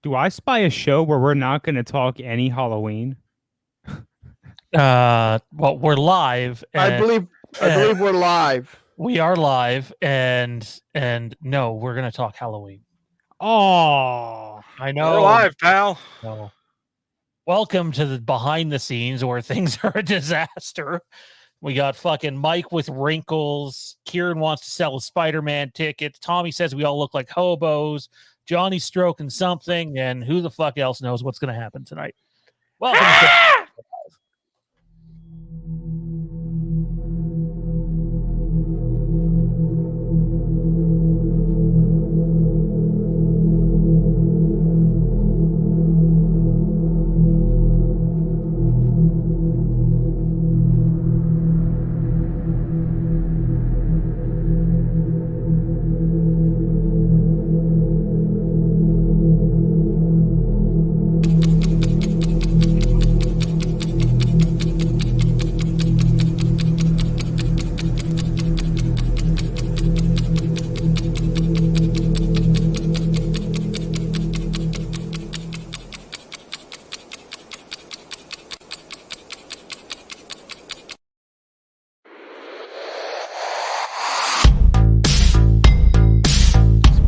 Do I spy a show where we're not going to talk any Halloween? Well, we're live. I And, believe we're live. we are live, and no, we're gonna talk Halloween. Oh, I know. We're live, pal. No. Welcome to the behind the scenes where things are a disaster. We got fucking Mike with wrinkles. Kieran wants to sell a Spider-Man ticket. Tommy says we all look like hobos. Johnny's stroking something, and who the fuck else knows what's going to happen tonight? Welcome to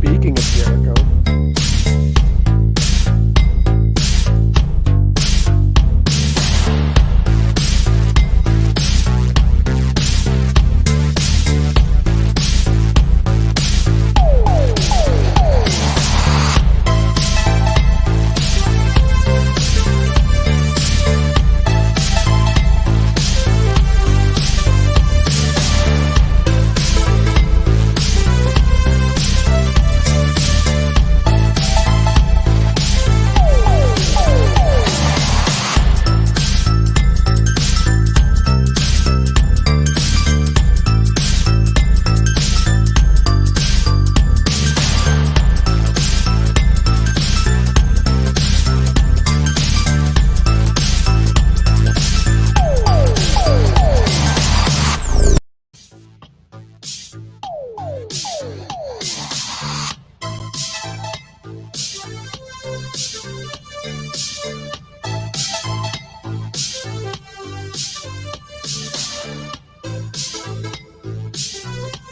Speaking of Jericho,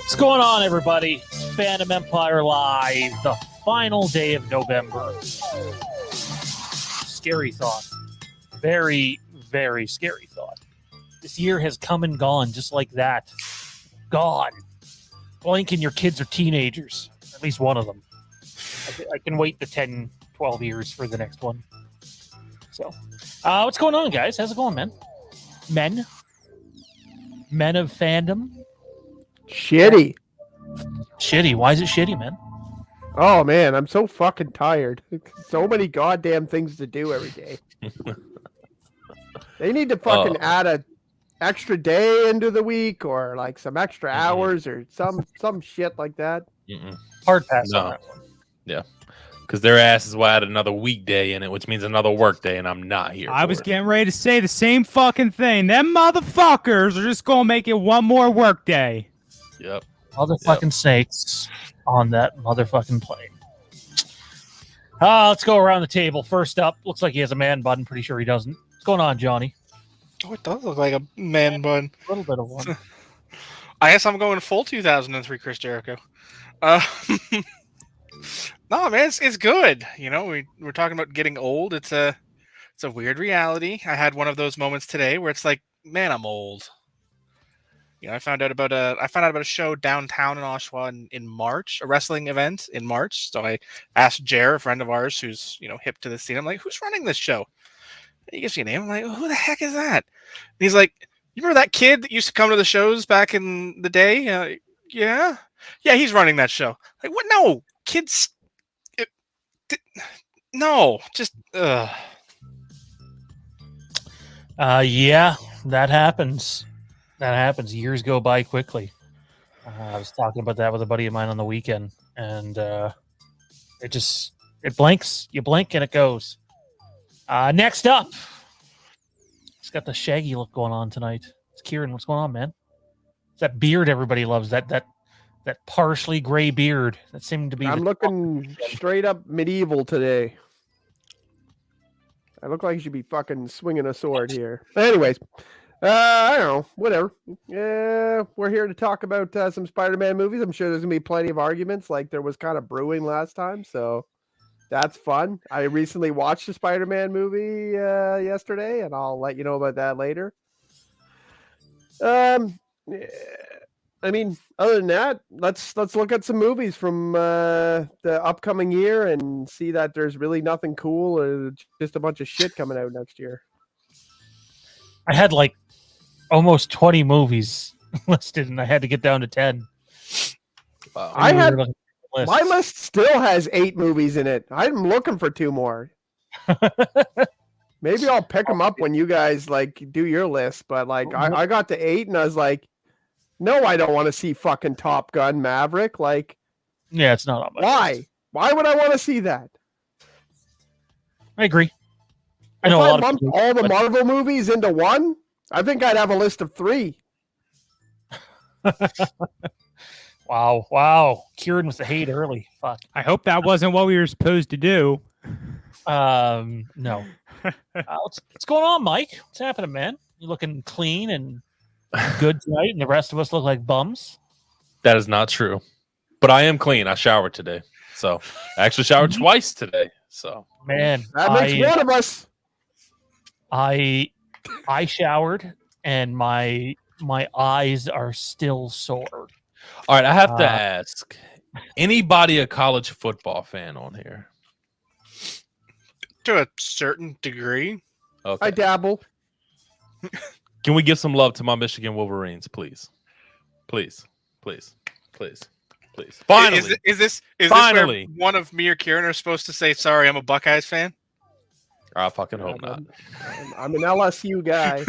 What's going on, everybody? It's Fandom Empire Live, the final day of November. Scary thought. Very, very scary thought. This year has come and gone just like that. Gone. Blink and your kids are teenagers. At least one of them. I can wait the 10, 12 years for the next one. So, what's going on, guys? How's it going, man? Men of fandom? shitty. Shitty. Why is it shitty, man? Oh man, I'm so fucking tired. So many goddamn things to do every day. They need to fucking add a extra day into the week, or like some extra hours, or some shit like that. Hard pass on No. that one. Yeah. Because their asses will add another weekday in it, which means another work day, and I'm not here. I for was it. getting ready to say the same fucking thing. Them motherfuckers are just going to make it one more work day. Yep. Motherfucking snakes on that motherfucking plane. Let's go around the table. First up, looks like he has a man bun. Pretty sure he doesn't. What's going on, Johnny? Oh, it does look like a man bun. A little bit of one. I guess I'm going full 2003 Chris Jericho. No, man, it's good. You know, we're talking about getting old. It's a weird reality. I had one of those moments today where it's like, man, I'm old. You know, I found out about a show downtown in Oshawa in March, a wrestling event in March. So I asked Jer, a friend of ours who's, you know, hip to the scene. I'm like, who's running this show? And he gives me a name. I'm like, who the heck is that? And he's like, you remember that kid that used to come to the shows back in the day? Yeah, he's running that show. Like, what? No, kids. No, just. Yeah, that happens. That happens. Years go by quickly. I was talking about that with a buddy of mine on the weekend, and it blinks. You blink and it goes. Next up, he's got the shaggy look going on tonight. It's Kieran. What's going on, man? It's that beard everybody loves. That partially gray beard that seemed to be. I'm looking straight up medieval today. I look like you should be fucking swinging a sword here. But anyways, I don't know. Whatever. Yeah, we're here to talk about some Spider-Man movies. I'm sure there's gonna be plenty of arguments, like there was kind of brewing last time. So that's fun. I recently watched a Spider-Man movie yesterday, and I'll let you know about that later. Yeah, I mean, other than that, let's look at some movies from the upcoming year and see that there's really nothing cool or just a bunch of shit coming out next year. I had like almost 20 movies listed, and I had to get down to 10. Wow. I had looking at the my lists. list still has 8 movies in it. I'm looking for 2 more. Maybe I'll pick them up when you guys like do your list. But like, I got to 8, and I was like, no, I don't want to see fucking Top Gun Maverick. Like, Yeah, it's not on my why? list. Why would I want to see that? I agree. I If know a I lot of lumped people, all the but- Marvel movies into one, I think I'd have a list of 3. Wow. Kieran with the hate early. Fuck. I hope that wasn't what we were supposed to do. No. What's going on, Mike? What's happening, man? You looking clean and good tonight, and the rest of us look like bums? That is not true. But I am clean. I showered today. So I actually showered twice today. So Man, That makes one of us. I showered, and my eyes are still sore. all right, I have to Uh, ask. Anybody a college football fan on here? To a certain degree. Okay. I dabble. Can we give some love to my Michigan Wolverines, please? Please. Finally. Is this Finally. where one of me or Kieran are supposed to say, sorry, I'm a Buckeyes fan? I fucking hope not. I'm an LSU guy.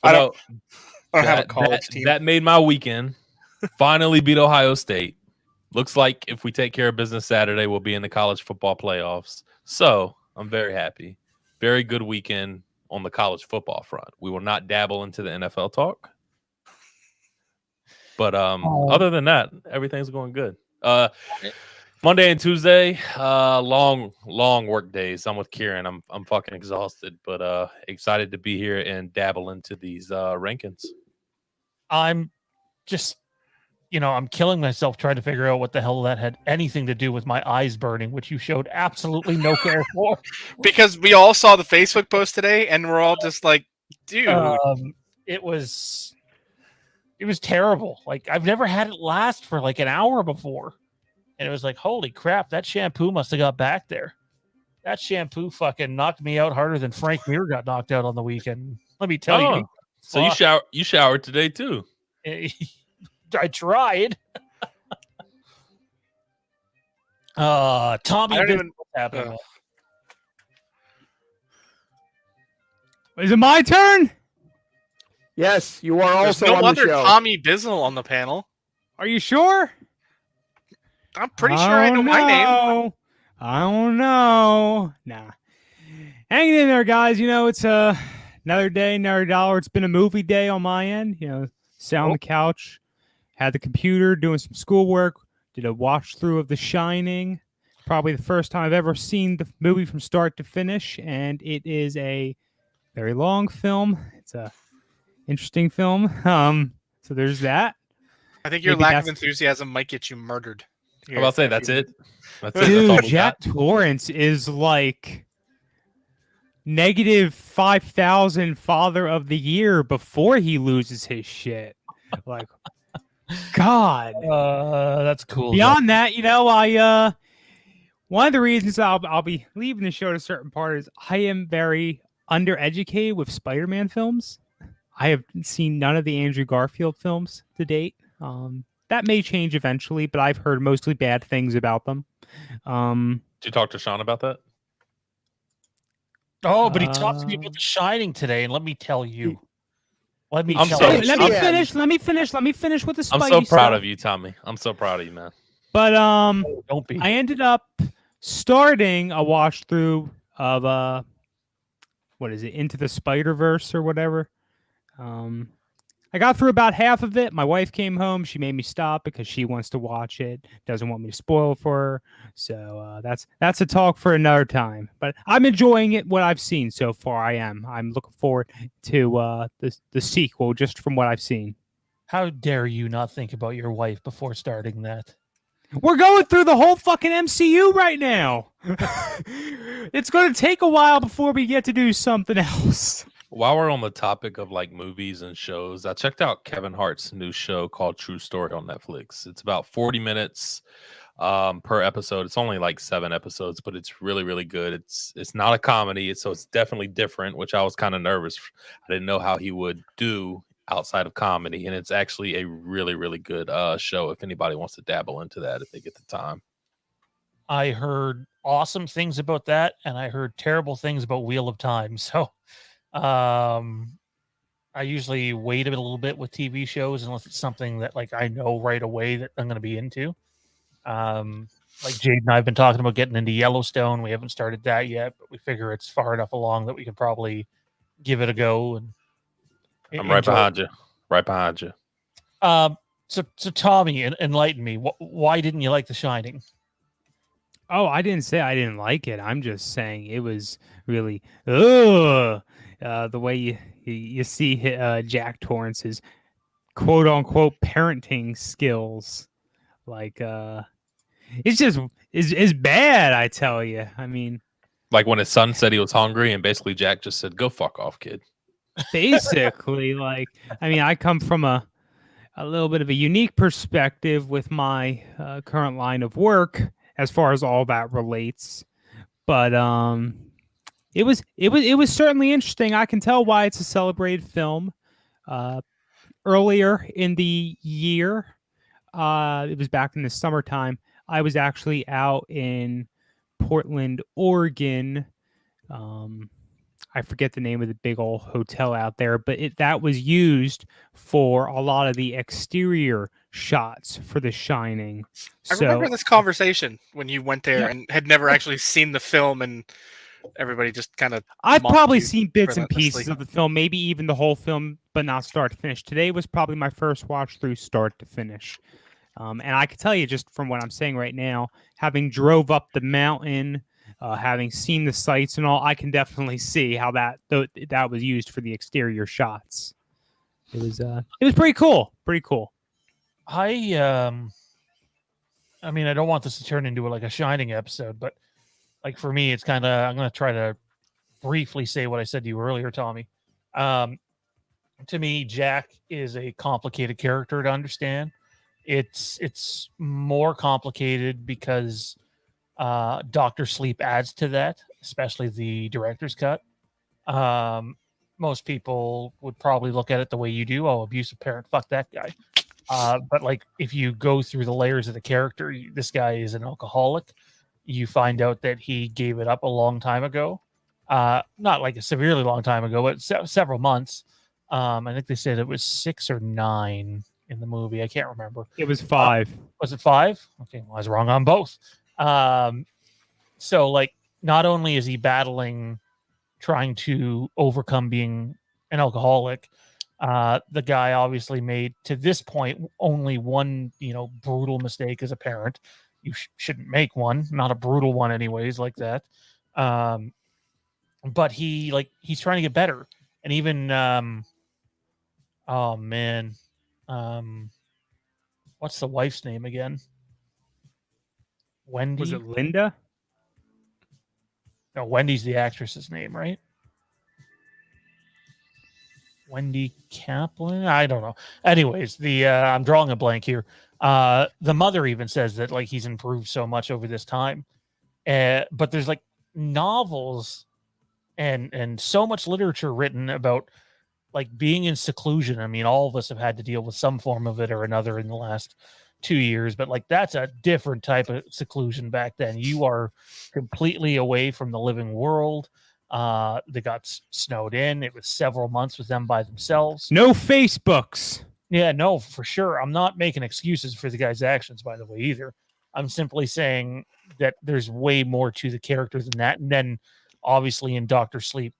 I don't have a That- college team. That made my weekend. Finally beat Ohio State. Looks like if we take care of business Saturday, we'll be in the college football playoffs. So I'm very happy. Very good weekend on the college football front. We will not dabble into the NFL talk. But other than that, everything's going good. Monday and Tuesday, long work days. I'm with Kieran. I'm fucking exhausted, but excited to be here and dabble into these rankings. I'm just, I'm killing myself trying to figure out what the hell that had anything to do with my eyes burning, which you showed absolutely no care for. Because we all saw the Facebook post today, and we're all just like, dude. It was terrible. Like, I've never had it last for like an hour before. And it was like, holy crap, that shampoo must have got back there. That shampoo fucking knocked me out harder than Frank Mir got knocked out on the weekend. Let me tell you. So you showered today too. I tried. Tommy, I don't Bizzle, even- what's happening? Is it my turn? Yes, you are There's also no on the other show. Tommy Bizzle on the panel. Are you sure? I'm pretty sure I know my name. I don't know. Nah. Hanging in there, guys. It's another day, another dollar. It's been a movie day on my end. Sat on the couch, had the computer, doing some schoolwork, did a watch through of The Shining. Probably the first time I've ever seen the movie from start to finish, and it is a very long film. It's a interesting film. So there's that. I think your Maybe lack of that's- enthusiasm might get you murdered. I'm about to say that's it. That's it. Dude, That's all we Jack got. Torrance is like negative 5,000 Father of the Year before he loses his shit. Like, God. That's cool. Beyond that, I one of the reasons I'll be leaving the show at a certain part is I am very undereducated with Spider-Man films. I have seen none of the Andrew Garfield films to date. That may change eventually, but I've heard mostly bad things about them. Did you talk to Sean about that? Oh, but he talked to me about The Shining today, and let me tell you. I'm tell so- you. Hey, let me Yeah. finish. Let me finish with the Spidey I'm so proud stuff. of you, Tommy. I'm so proud of you, man. But Don't be. I ended up starting a watch through of what is it, Into the Spider-Verse or whatever. I got through about half of it. My wife came home. She made me stop because she wants to watch it. Doesn't want me to spoil for her. So that's a talk for another time. But I'm enjoying it. What I've seen so far, I am. I'm looking forward to the sequel just from what I've seen. How dare you not think about your wife before starting that? We're going through the whole fucking MCU right now. It's going to take a while before we get to do something else. While we're on the topic of like movies and shows, I checked out Kevin Hart's new show called True Story on Netflix. It's about 40 minutes per episode. It's only like 7 episodes, but it's really, really good. It's not a comedy, so it's definitely different, which I was kind of nervous. I didn't know how he would do outside of comedy, and it's actually a really, really good show if anybody wants to dabble into that if they get the time. I heard awesome things about that, and I heard terrible things about Wheel of Time. So I usually wait a little bit with TV shows unless it's something that like I know right away that I'm going to be into. Like Jade and I have been talking about getting into Yellowstone. We haven't started that yet, but we figure it's far enough along that we can probably give it a go. And I'm right behind you. Right behind you. So Tommy, enlighten me. Why didn't you like The Shining? Oh, I didn't say I didn't like it. I'm just saying it was really the way you see Jack Torrance's quote unquote parenting skills. Like it's just is bad, I tell you. I mean, like when his son said he was hungry and basically Jack just said, "Go fuck off, kid." Basically, like, I mean, I come from a little bit of a unique perspective with my current line of work as far as all that relates. But it was certainly interesting. I can tell why it's a celebrated film. Earlier in the year, it was back in the summertime. I was actually out in Portland, Oregon. I forget the name of the big old hotel out there, but that was used for a lot of the exterior shots for The Shining. I remember this conversation when you went there and had never actually seen the film, and everybody just kind of. I've probably seen bits and pieces of the film, maybe even the whole film, but not start to finish. Today was probably my first watch through start to finish. And I can tell you just from what I'm saying right now, having drove up the mountain, having seen the sights and all, I can definitely see how that was used for the exterior shots. It was pretty cool. Pretty cool. I mean, I don't want this to turn into like a Shining episode, but like for me, it's kind of, I'm going to try to briefly say what I said to you earlier, Tommy. To me, Jack is a complicated character to understand. It's more complicated because Dr. Sleep adds to that, especially the director's cut. Most people would probably look at it the way you do. Oh, abusive parent, fuck that guy. But like, if you go through the layers of the character, this guy is an alcoholic. You find out that he gave it up a long time ago. Not like a severely long time ago, but several months. I think they said it was 6 or 9 in the movie. I can't remember. It was 5. Was it 5? Okay, well, I was wrong on both. So like, not only is he battling, trying to overcome being an alcoholic, the guy obviously made to this point only one, brutal mistake as a parent. You shouldn't make one, not a brutal one anyways, like that. But he's trying to get better. And even, oh man, what's the wife's name again? Wendy? Was it Linda? No, Wendy's the actress's name, right? Wendy Kaplan? I don't know. Anyways, I'm drawing a blank here. The mother even says that like he's improved so much over this time. But there's like novels and so much literature written about like being in seclusion. I mean, all of us have had to deal with some form of it or another in the last 2 years, but like that's a different type of seclusion back then. You are completely away from the living world. They got snowed in. It was several months with them by themselves. No Facebooks. Yeah, no, for sure. I'm not making excuses for the guy's actions, by the way, either. I'm simply saying that there's way more to the character than that. And then obviously in Dr. Sleep,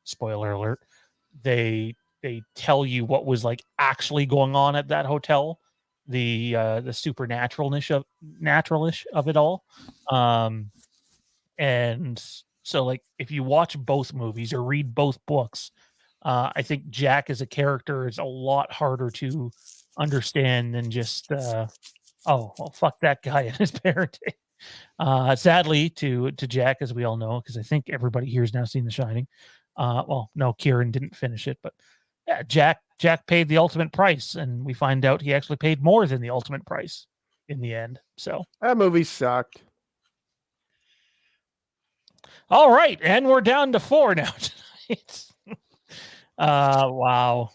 spoiler alert, they they tell you what was like actually going on at that hotel, the naturalish of it all. And so like if you watch both movies or read both books, I think Jack as a character is a lot harder to understand than just oh well, fuck that guy and his parenting. Sadly to Jack, as we all know, because I think everybody here has now seen The Shining. Well, no, Kieran didn't finish it, but yeah, Jack paid the ultimate price, and we find out he actually paid more than the ultimate price in the end. So That movie sucked. all right, and we're down to 4 now tonight. Wow.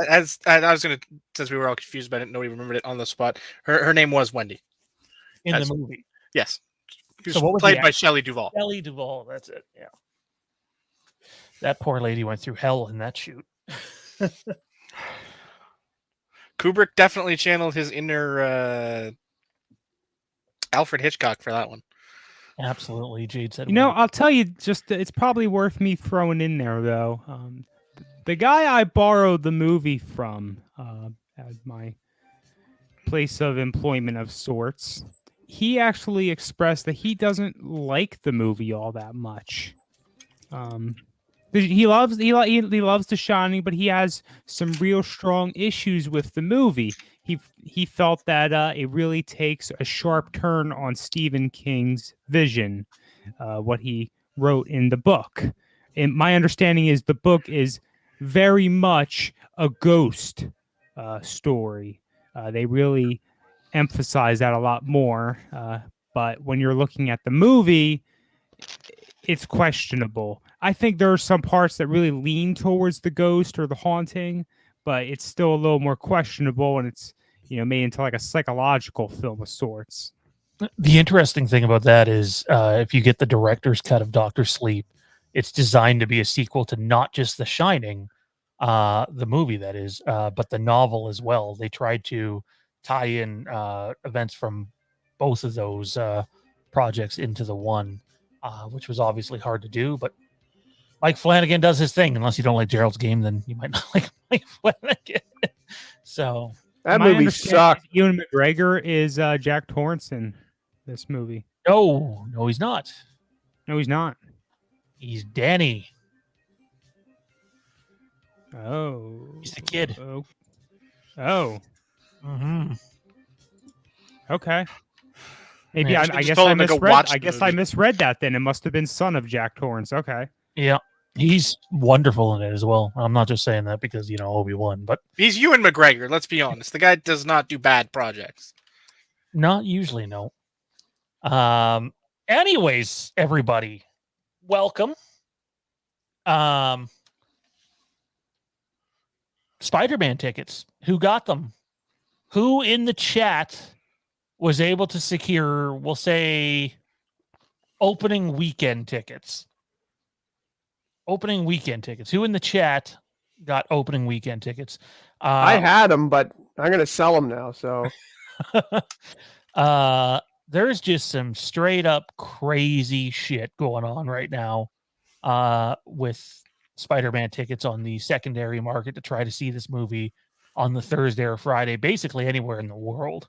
As I was gonna, since we were all confused about it, nobody remembered it on the spot. Her name was Wendy in That's- the movie. Yes, she was So what was played the by Shelley Duvall. Shelley Duvall, that's it. Yeah. That poor lady went through hell in that shoot. Kubrick definitely channeled his inner Alfred Hitchcock for that one. Absolutely, Jade said. You know, I'll tell you, just it's probably worth me throwing in there though. The guy I borrowed the movie from at my place of employment of sorts, he actually expressed that he doesn't like the movie all that much. He loves The Shining, but he has some real strong issues with the movie. He felt that it really takes a sharp turn on Stephen King's vision, what he wrote in the book. And my understanding is the book is very much a ghost story. They really emphasize that a lot more. But when you're looking at the movie, it's questionable. I think there are some parts that really lean towards the ghost or the haunting, but it's still a little more questionable, and it's made into like a psychological film of sorts. The interesting thing about that is if you get the director's cut of Dr. Sleep, it's designed to be a sequel to not just The Shining, the movie that is, but the novel as well. They tried to tie in events from both of those projects into the one, which was obviously hard to do, but Mike Flanagan does his thing. Unless you don't like Gerald's Game, then you might not like Mike Flanagan. So That My movie understanding sucked. is Ewan McGregor is Jack Torrance in this movie. no, he's not. No, he's not. He's Danny. Oh, He's the kid. Oh, Mm-hmm. okay. Maybe Yeah, you I just guess told I him to go misread. watch I the guess I movie. misread that. Then it must have been son of Jack Torrance. Okay. Yeah, he's wonderful in it as well. I'm not just saying that because Obi-Wan, but He's Ewan McGregor. Let's be honest. The guy does not do bad projects. not usually. No. Anyways, everybody, welcome. Spider-Man tickets. Who got them? Who in the chat was able to secure, we'll say, opening weekend tickets? Opening weekend tickets. Who in the chat got opening weekend tickets? I had them, but I'm going to sell them now. So there's just some straight up crazy shit going on right now with Spider-Man tickets on the secondary market to try to see this movie on the Thursday or Friday, basically anywhere in the world.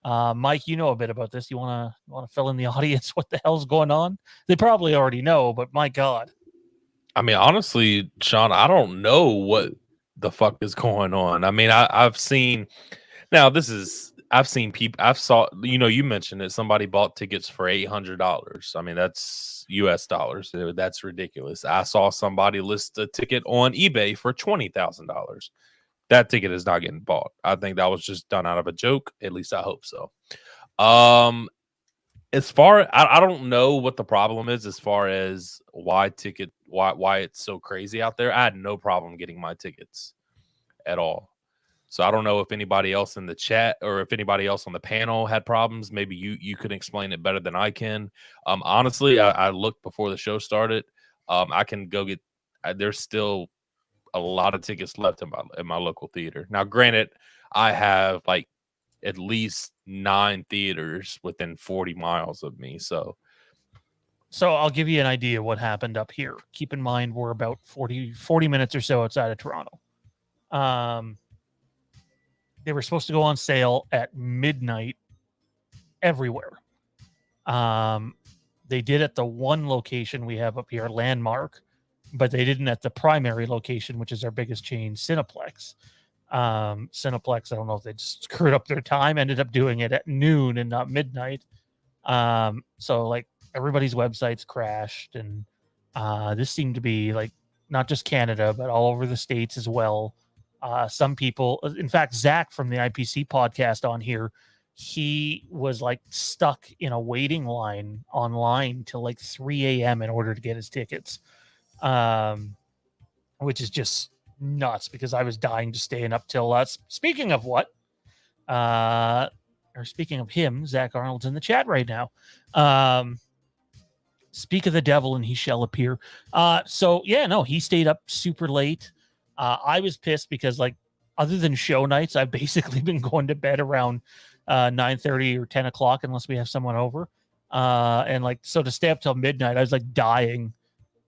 Mike, you know a bit about this. You want to fill in the audience what the hell's going on? They probably already know, but my God. I mean, honestly, Sean, I don't know what the fuck is going on. I mean, I've seen people. I've saw, you mentioned it. Somebody bought tickets for $800. I mean, that's US dollars. That's ridiculous. I saw somebody list a ticket on eBay for $20,000. That ticket is not getting bought. I think that was just done out of a joke. At least I hope so. As far, I don't know what the problem is as far as why it's so crazy out there. I had no problem getting my tickets at all. So I don't know if anybody else in the chat or if anybody else on the panel had problems. Maybe you could explain it better than I can. Honestly, I looked before the show started. I can go get. There's still a lot of tickets left in my local theater. Now, granted, I have like at least 9 theaters within 40 miles of me. So I'll give you an idea of what happened up here. Keep in mind, we're about 40 minutes or so outside of Toronto. They were supposed to go on sale at midnight everywhere. They did at the one location we have up here, Landmark, but they didn't at the primary location, which is our biggest chain, Cineplex. Cineplex, I don't know if they just screwed up their time, ended up doing it at noon and not midnight. So like everybody's websites crashed, and this seemed to be like not just Canada, but all over the States as well. Some people, in fact, Zach from the IPC podcast on here, he was like stuck in a waiting line online till like 3 a.m. in order to get his tickets, which is just nuts because I was dying to stay up till speaking of what, or speaking of him, Zach Arnold's in the chat right now. Speak of the devil and he shall appear. So yeah, no, he stayed up super late. I was pissed because like other than show nights, I've basically been going to bed around 9:30 or 10 o'clock unless we have someone over. And like, so to stay up till midnight, I was like dying.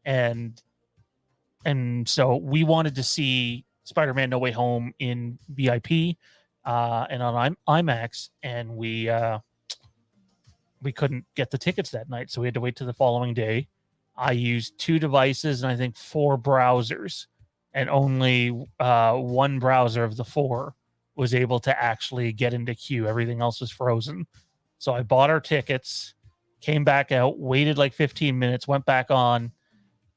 And so we wanted to see Spider-Man No Way Home in VIP and on IMAX, and we couldn't get the tickets that night, so we had to wait till the following day. I used 2 devices and I think 4 browsers, and only one browser of the 4 was able to actually get into queue. Everything else was frozen. So I bought our tickets, came back out, waited like 15 minutes, went back on,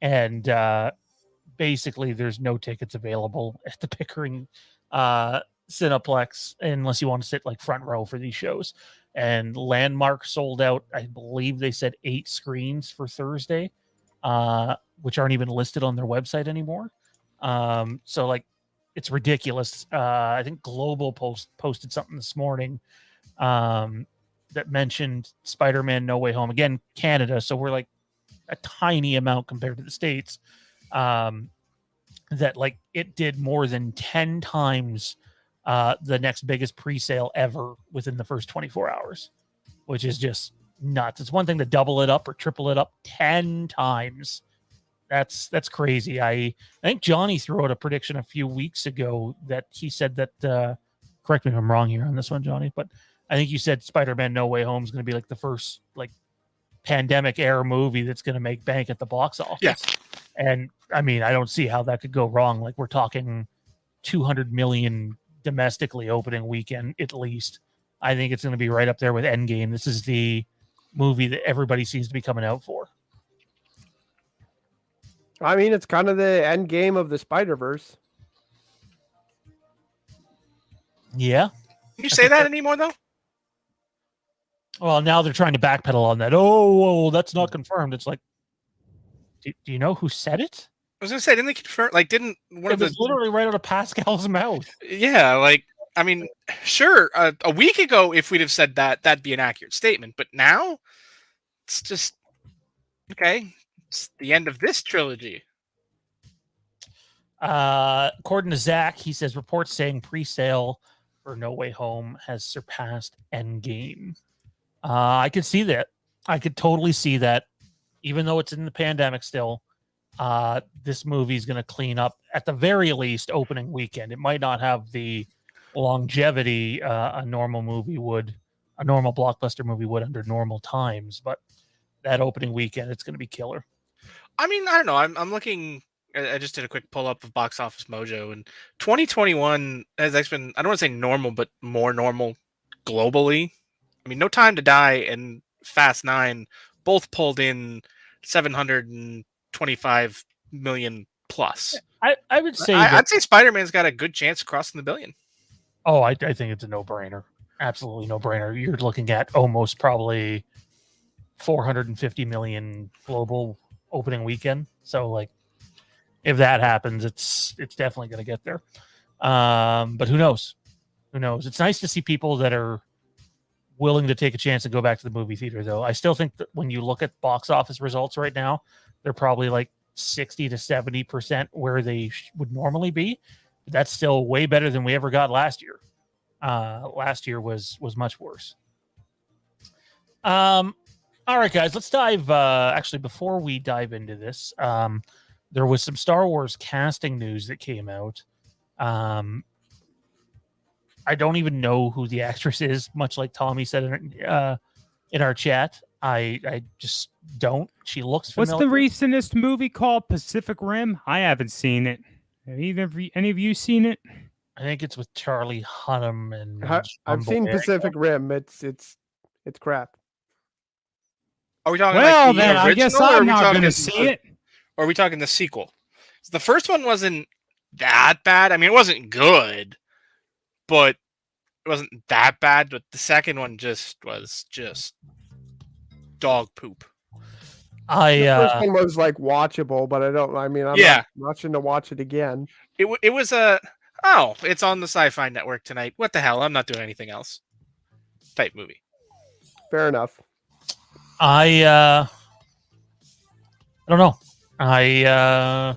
and basically there's no tickets available at the Pickering Cineplex unless you want to sit like front row for these shows. And Landmark sold out, I believe they said 8 screens for Thursday, which aren't even listed on their website anymore. So like, it's ridiculous. I think Global posted something this morning that mentioned Spider-Man No Way Home. Again, Canada, so we're like a tiny amount compared to the States. That like it did more than 10 times the next biggest pre-sale ever within the first 24 hours, which is just nuts. It's one thing to double it up or triple it up 10 times. That's crazy. I think Johnny threw out a prediction a few weeks ago that he said that, correct me if I'm wrong here on this one, Johnny, but I think you said Spider-Man No Way Home is going to be like the first like pandemic era movie that's going to make bank at the box office. Yeah. And I mean, I don't see how that could go wrong. Like we're talking 200 million domestically opening weekend, at least. I think it's going to be right up there with Endgame. This is the movie that everybody seems to be coming out for. I mean, it's kind of the end game of the Spider-Verse. Yeah. Can you say that anymore, though? Well, now they're trying to backpedal on that. Oh, that's not confirmed. It's like, do you know who said it? I was going to say, didn't they confirm? Like, didn't one of the... It was literally right out of Pascal's mouth. Yeah, like, I mean, sure, a week ago, if we'd have said that, that'd be an accurate statement. But now, it's just, okay, it's the end of this trilogy. According to Zach, he says reports saying pre-sale for No Way Home has surpassed Endgame. I could see that. I could totally see that. Even though it's in the pandemic still, this movie is going to clean up at the very least opening weekend. It might not have the longevity a normal blockbuster movie would under normal times, but that opening weekend, it's going to be killer. I mean, I don't know. I'm looking. I just did a quick pull up of Box Office Mojo, and 2021 has actually been, I don't want to say normal, but more normal globally. I mean, No Time to Die and Fast 9 both pulled in 725 million plus. I would say I'd say Spider-Man's got a good chance of crossing the billion. Oh, I think it's a no-brainer. Absolutely no-brainer. You're looking at almost probably 450 million global opening weekend. So, like, if that happens, it's definitely going to get there. But who knows? Who knows? It's nice to see people that are willing to take a chance and go back to the movie theater, though. I still think that when you look at box office results right now, they're probably like 60 to 70% where they would normally be. But that's still way better than we ever got last year. Last year was much worse. All right, guys, let's dive. Actually, before we dive into this, there was some Star Wars casting news that came out. I don't even know who the actress is, much like Tommy said in our chat. I just don't. She looks familiar. What's the recentest movie called? Pacific Rim? I haven't seen it. Have any of you seen it? I think it's with Charlie Hunnam and I've seen Pacific Rim. It's crap. Are we talking Well, like the then original, I guess or are I'm we not talking going to see it. Or are we talking the sequel? So the first one wasn't that bad. I mean, it wasn't good, but it wasn't that bad. But the second one was just dog poop. The first one was like watchable, but I'm not rushing to watch it again. It was it's on the Sci-Fi Network tonight. What the hell? I'm not doing anything else. Type movie. Fair enough. I don't know. I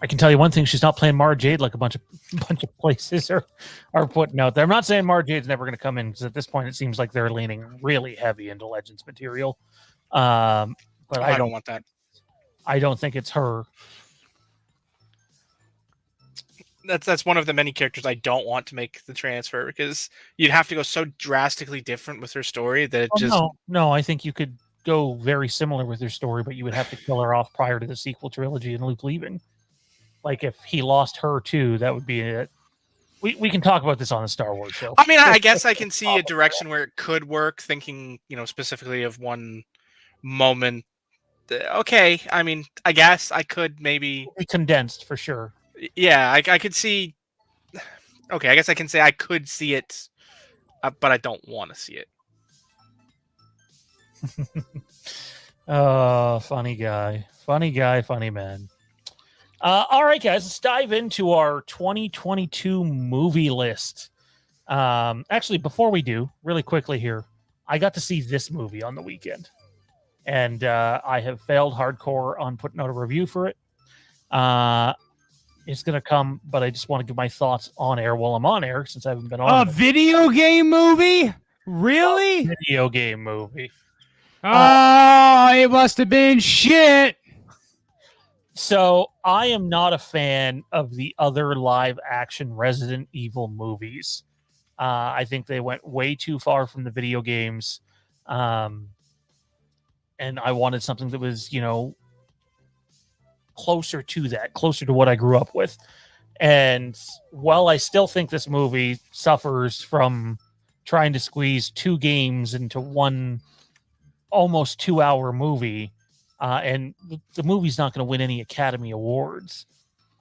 can tell you one thing: she's not playing Mara Jade like a bunch of places are putting out there. I'm not saying Mara Jade's never going to come in, because at this point it seems like they're leaning really heavy into Legends material. But I don't want that. I don't think it's her. That's one of the many characters I don't want to make the transfer, because you'd have to go so drastically different with her story that it just no. I think you could go very similar with her story, but you would have to kill her off prior to the sequel trilogy and Luke leaving. Like, if he lost her too, that would be it. We can talk about this on the Star Wars show. I mean, I guess I can see a direction where it could work, thinking, specifically of one moment. Okay, I mean, I guess I could maybe be condensed for sure. Yeah, I could see. Okay, I guess I can say I could see it, but I don't want to see it. Oh, funny guy, funny man. All right, guys, let's dive into our 2022 movie list. Actually, before we do, really quickly here, I got to see this movie on the weekend, and I have failed hardcore on putting out a review for it. It's going to come, but I just want to give my thoughts on air while I'm on air, since I haven't been on. A video game movie? Really? Video game movie. Oh, it must have been shit. So I am not a fan of the other live action Resident Evil movies. I think they went way too far from the video games. And I wanted something that was, closer to that, closer to what I grew up with. And while I still think this movie suffers from trying to squeeze two games into one almost 2-hour movie, and the movie's not going to win any Academy Awards,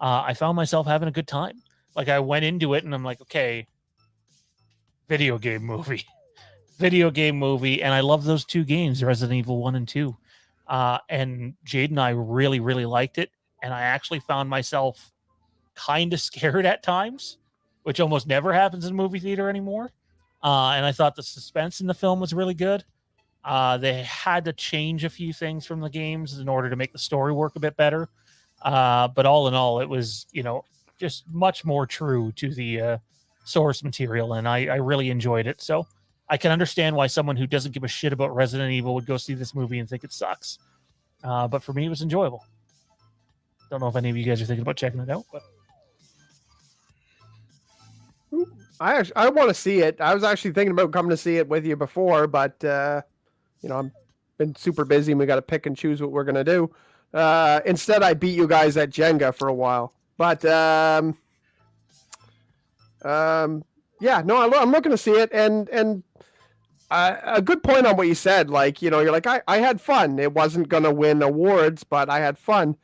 I found myself having a good time. Like, I went into it and I'm like, okay, video game movie, and I love those two games, Resident Evil 1 and 2. And Jade and I really, really liked it. And I actually found myself kind of scared at times, which almost never happens in a movie theater anymore. And I thought the suspense in the film was really good. They had to change a few things from the games in order to make the story work a bit better. But all in all, it was, just much more true to the source material. And I really enjoyed it. So I can understand why someone who doesn't give a shit about Resident Evil would go see this movie and think it sucks. But for me, it was enjoyable. Don't know if any of you guys are thinking about checking it out, but I want to see it. I was actually thinking about coming to see it with you before, but I'm been super busy and we got to pick and choose what we're gonna do. Instead, I beat you guys at Jenga for a while, but I'm looking to see it, and a good point on what you said. Like, you're like, I had fun. It wasn't gonna win awards, but I had fun.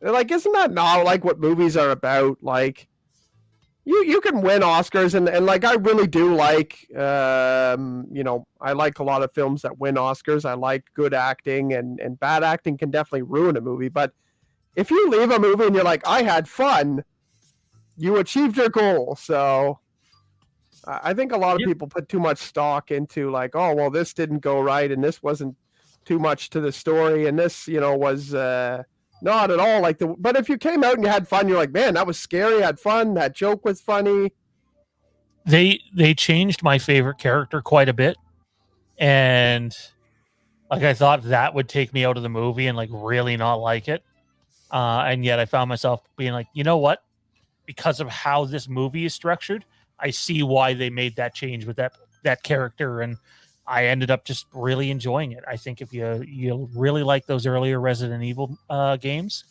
Like, isn't that not like what movies are about? Like, you can win Oscars, and like, I really do like, I like a lot of films that win Oscars. I like good acting, and bad acting can definitely ruin a movie. But if you leave a movie and you're like, I had fun, you achieved your goal. So I think a lot of people put too much stock into, like, oh, well, this didn't go right, and this wasn't too much to the story, and this, was not at all like but if you came out and you had fun, you're like, man, that was scary, I had fun, that joke was funny. They changed my favorite character quite a bit, and like, I thought that would take me out of the movie and like really not like it, and yet I found myself being like, you know what, because of how this movie is structured, I see why they made that change with that character, and I ended up just really enjoying it. I think if you really like those earlier Resident Evil games,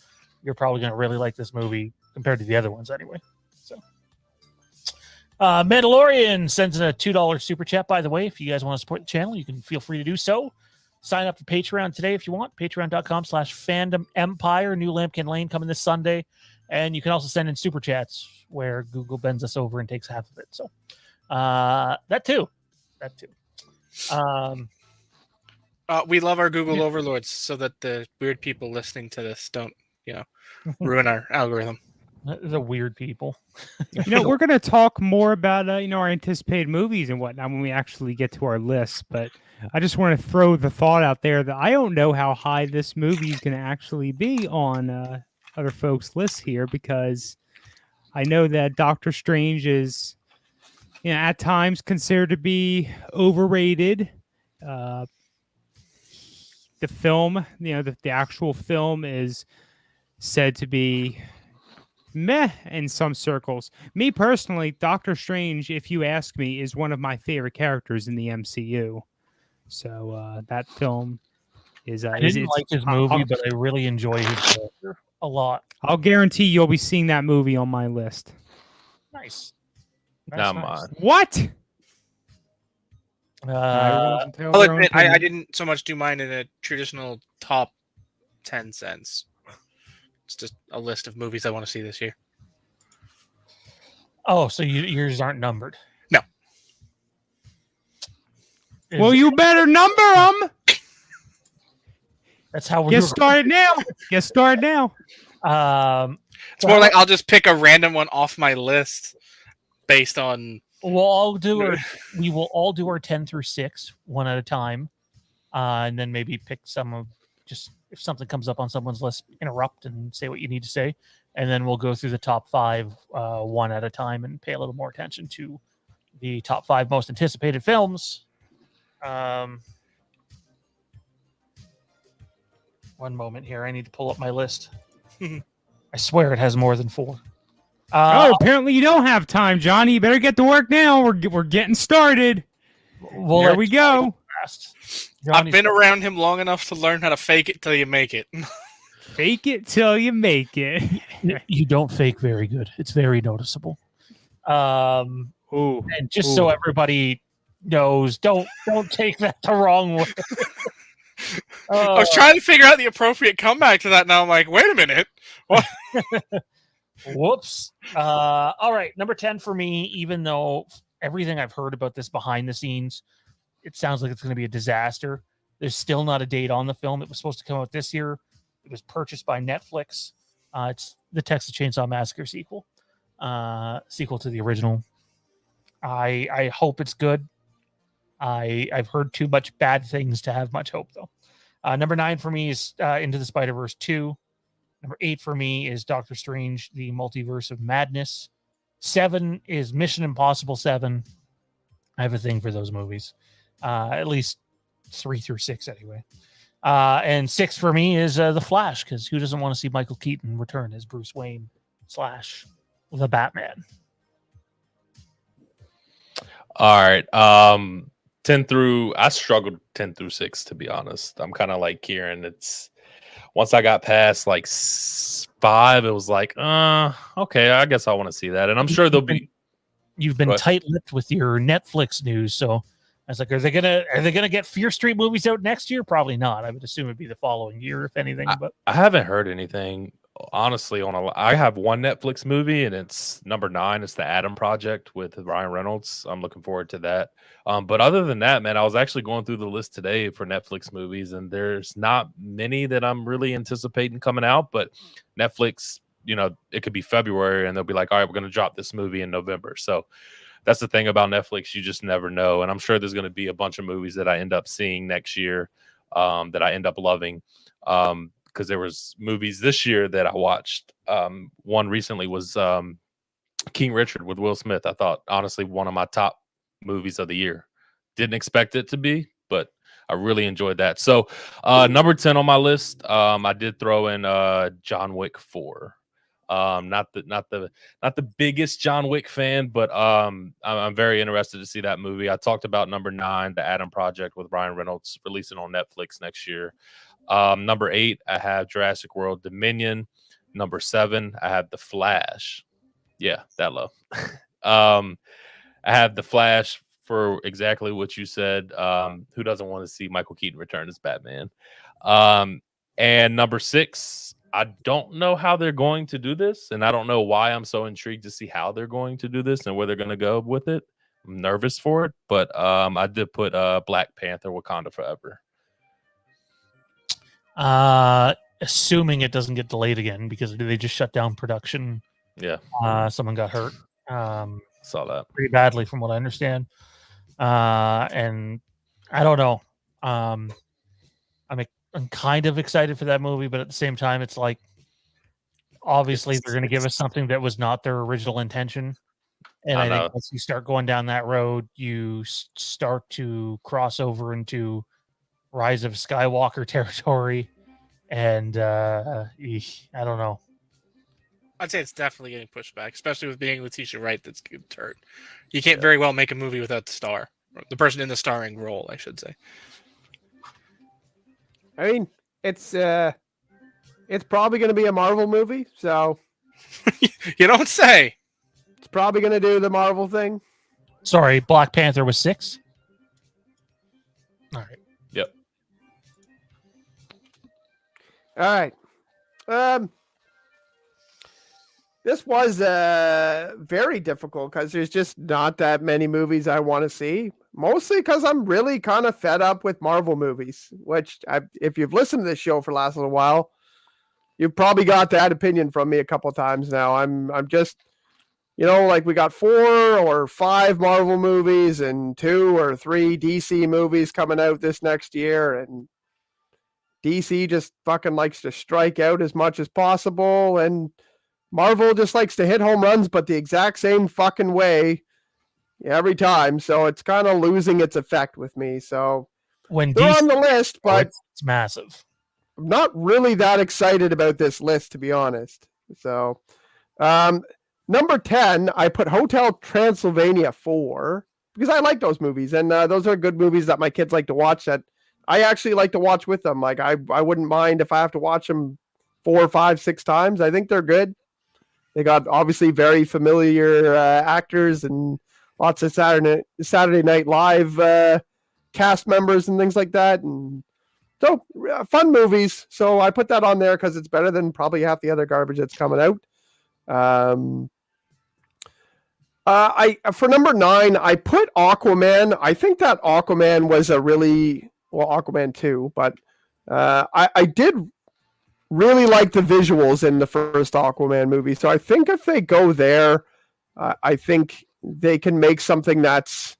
you're probably going to really like this movie compared to the other ones anyway. So, Mandalorian sends in a $2 super chat, by the way. If you guys want to support the channel, you can feel free to do so. Sign up for Patreon today if you want. Patreon.com/Fandom Empire. New Lampkin Lane coming this Sunday. And you can also send in super chats where Google bends us over and takes half of it. So that too. We love our Google overlords so that the weird people listening to this don't, ruin our algorithm. The weird people. We're going to talk more about, our anticipated movies and whatnot when we actually get to our list. But I just want to throw the thought out there that I don't know how high this movie is going to actually be on other folks' lists here, because I know that Doctor Strange is, at times considered to be overrated. The film, the actual film is said to be meh in some circles. Me personally, Doctor Strange, if you ask me, is one of my favorite characters in the MCU. So that film is. I didn't like his movie, but I really enjoy his character a lot. I'll guarantee you'll be seeing that movie on my list. Nice. Not mine. What? I'll admit, I didn't so much do mine in a traditional top 10 sense. It's just a list of movies I want to see this year. Oh, so yours aren't numbered? No. Well, you better number them. That's how we're Get started now. Get started now. It's more like I'll just pick a random one off my list based on. We will all do our 10 through 6 one at a time, and then maybe pick some of just if something comes up on someone's list, interrupt and say what you need to say, and then we'll go through the top 5 one at a time and pay a little more attention to the top 5 most anticipated films. One moment here, I need to pull up my list. I swear it has more than 4. Apparently you don't have time, Johnny. You better get to work now. We're getting started. Well, there we go. I've been around him long enough to learn how to fake it till you make it. Fake it till you make it. You don't fake very good. It's very noticeable. And just so everybody knows, don't take that the wrong way. I was trying to figure out the appropriate comeback to that. Now I'm like, wait a minute. What? Whoops. All right. Number 10 for me, even though everything I've heard about this behind the scenes, it sounds like it's going to be a disaster. There's still not a date on the film. It was supposed to come out this year. It was purchased by Netflix. It's the Texas Chainsaw Massacre sequel to the original. I hope it's good. I've heard too much bad things to have much hope, though. Number 9 for me is Into the Spider-Verse 2. Number 8 for me is Doctor Strange, the Multiverse of Madness. 7 is Mission Impossible 7. I have a thing for those movies. At least 3 through 6 anyway. And 6 for me is The Flash, because who doesn't want to see Michael Keaton return as Bruce Wayne / the Batman? All right. I struggled 10 through 6, to be honest. I'm kind of like Kieran. It's once I got past like 5, it was like, okay, I guess I want to see that. And I'm sure there'll be. You've been tight-lipped with your Netflix news, so I was like, are they gonna get Fear Street movies out next year? Probably not. I would assume it'd be the following year, if anything. But I haven't heard anything. Honestly, I have one Netflix movie, and it's number 9. It's the Adam Project with Ryan Reynolds. I'm looking forward to that. But other than that, man, I was actually going through the list today for Netflix movies, and there's not many that I'm really anticipating coming out. But Netflix, it could be February, and they'll be like, all right, we're going to drop this movie in November. So that's the thing about Netflix. You just never know. And I'm sure there's going to be a bunch of movies that I end up seeing next year that I end up loving. Because there was movies this year that I watched. One recently was King Richard with Will Smith. I thought, honestly, one of my top movies of the year. Didn't expect it to be, but I really enjoyed that. So number 10 on my list, I did throw in John Wick 4. Not the biggest John Wick fan, but I'm very interested to see that movie. I talked about number 9, The Adam Project with Ryan Reynolds, releasing on Netflix next year. Number 8, I have Jurassic World Dominion. Number 7, I have The Flash. Yeah, that low. I have The Flash for exactly what you said. Who doesn't want to see Michael Keaton return as Batman? And number 6, I don't know how they're going to do this, and I don't know why I'm so intrigued to see how they're going to do this and where they're going to go with it. I'm nervous for it, but I did put Black Panther Wakanda Forever. Assuming it doesn't get delayed again because they just shut down production. Yeah. Someone got hurt. Saw that pretty badly from what I understand. And I don't know. I'm kind of excited for that movie, but at the same time, it's like, obviously they're going to give us something that was not their original intention. And I think once you start going down that road, you start to cross over into Rise of Skywalker territory. And I don't know. I'd say it's definitely getting pushed back, especially with being Letitia Wright. That's good turn. You can't very well make a movie without the star, or the person in the starring role, I should say. I mean, it's probably going to be a Marvel movie, so you don't say. It's probably going to do the Marvel thing. Sorry, Black Panther was 6. All right. Yep. All right. This was very difficult because there's just not that many movies I want to see. Mostly because I'm really kind of fed up with Marvel movies, which if you've listened to this show for the last little while, you've probably got that opinion from me a couple times now. I'm just, like we got 4 or 5 Marvel movies and 2 or 3 DC movies coming out this next year, and DC just fucking likes to strike out as much as possible, and Marvel just likes to hit home runs, but the exact same fucking way every time. So it's kind of losing its effect with me. So when they're on the list, but it's massive. I'm not really that excited about this list, to be honest. So number 10, I put Hotel Transylvania 4 because I like those movies. And those are good movies that my kids like to watch that I actually like to watch with them. Like I wouldn't mind if I have to watch them 4, 5, 6 times. I think they're good. They got obviously very familiar actors and lots of Saturday Night Live cast members and things like that. And so fun movies. So I put that on there because it's better than probably half the other garbage that's coming out. For number 9, I put Aquaman. I think that Aquaman was Aquaman 2, but I did really like the visuals in the first Aquaman movie. So I think if they go there, I think they can make something that's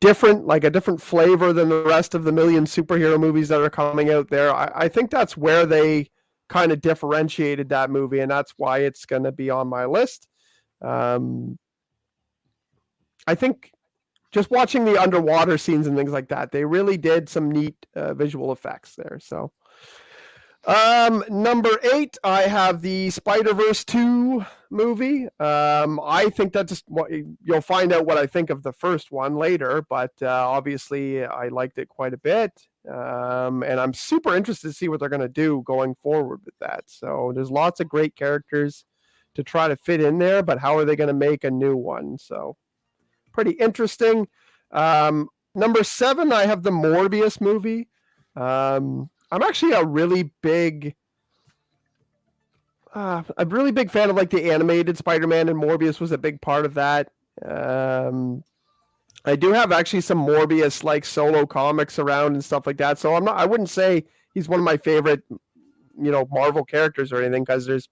different, like a different flavor than the rest of the million superhero movies that are coming out there. I think that's where they kind of differentiated that movie, and that's why it's going to be on my list. I think just watching the underwater scenes and things like that, they really did some neat visual effects there. So number 8, I have the Spider-Verse 2 movie. I think that you'll find out what I think of the first one later, but obviously I liked it quite a bit. And I'm super interested to see what they're going to do going forward with that. So there's lots of great characters to try to fit in there, but how are they going to make a new one? So pretty interesting. Number 7, I have the Morbius movie. I'm actually a really big fan of like the animated Spider-Man, and Morbius was a big part of that. I do have actually some Morbius like solo comics around and stuff like that. So I wouldn't say he's one of my favorite, Marvel characters or anything, because there's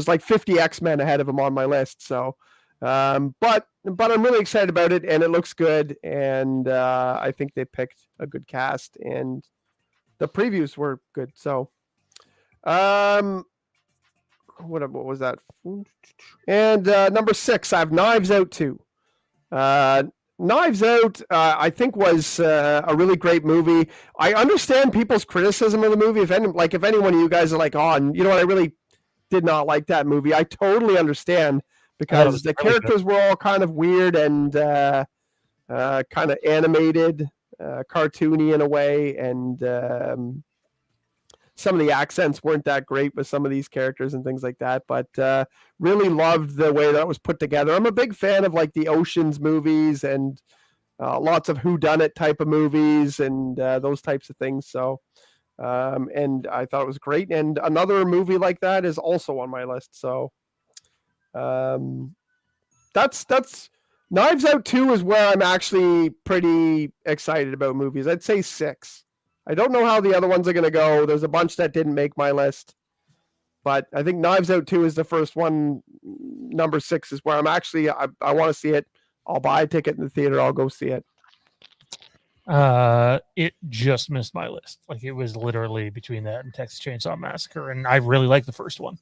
like 50 X-Men ahead of him on my list. So, but I'm really excited about it, and it looks good, and I think they picked a good cast, and the previews were good. So, what was that? And number 6, I have Knives Out 2. Knives Out, I think, was a really great movie. I understand people's criticism of the movie. If any one of you guys are like, oh, you know what, I really did not like that movie. I totally understand because the really characters were all kind of weird and kind of animated, cartoony in a way, and some of the accents weren't that great with some of these characters and things like that, but really loved the way that was put together. I'm a big fan of like the Ocean's movies and lots of whodunit type of movies and those types of things. So, and I thought it was great. And another movie like that is also on my list. So, that's Knives Out 2 is where I'm actually pretty excited about movies. I'd say 6. I don't know how the other ones are going to go. There's a bunch that didn't make my list. But I think Knives Out 2 is the first one. Number 6 is where I'm actually, I want to see it. I'll buy a ticket in the theater. I'll go see it. It just missed my list. Like, it was literally between that and Texas Chainsaw Massacre, and I really like the first one.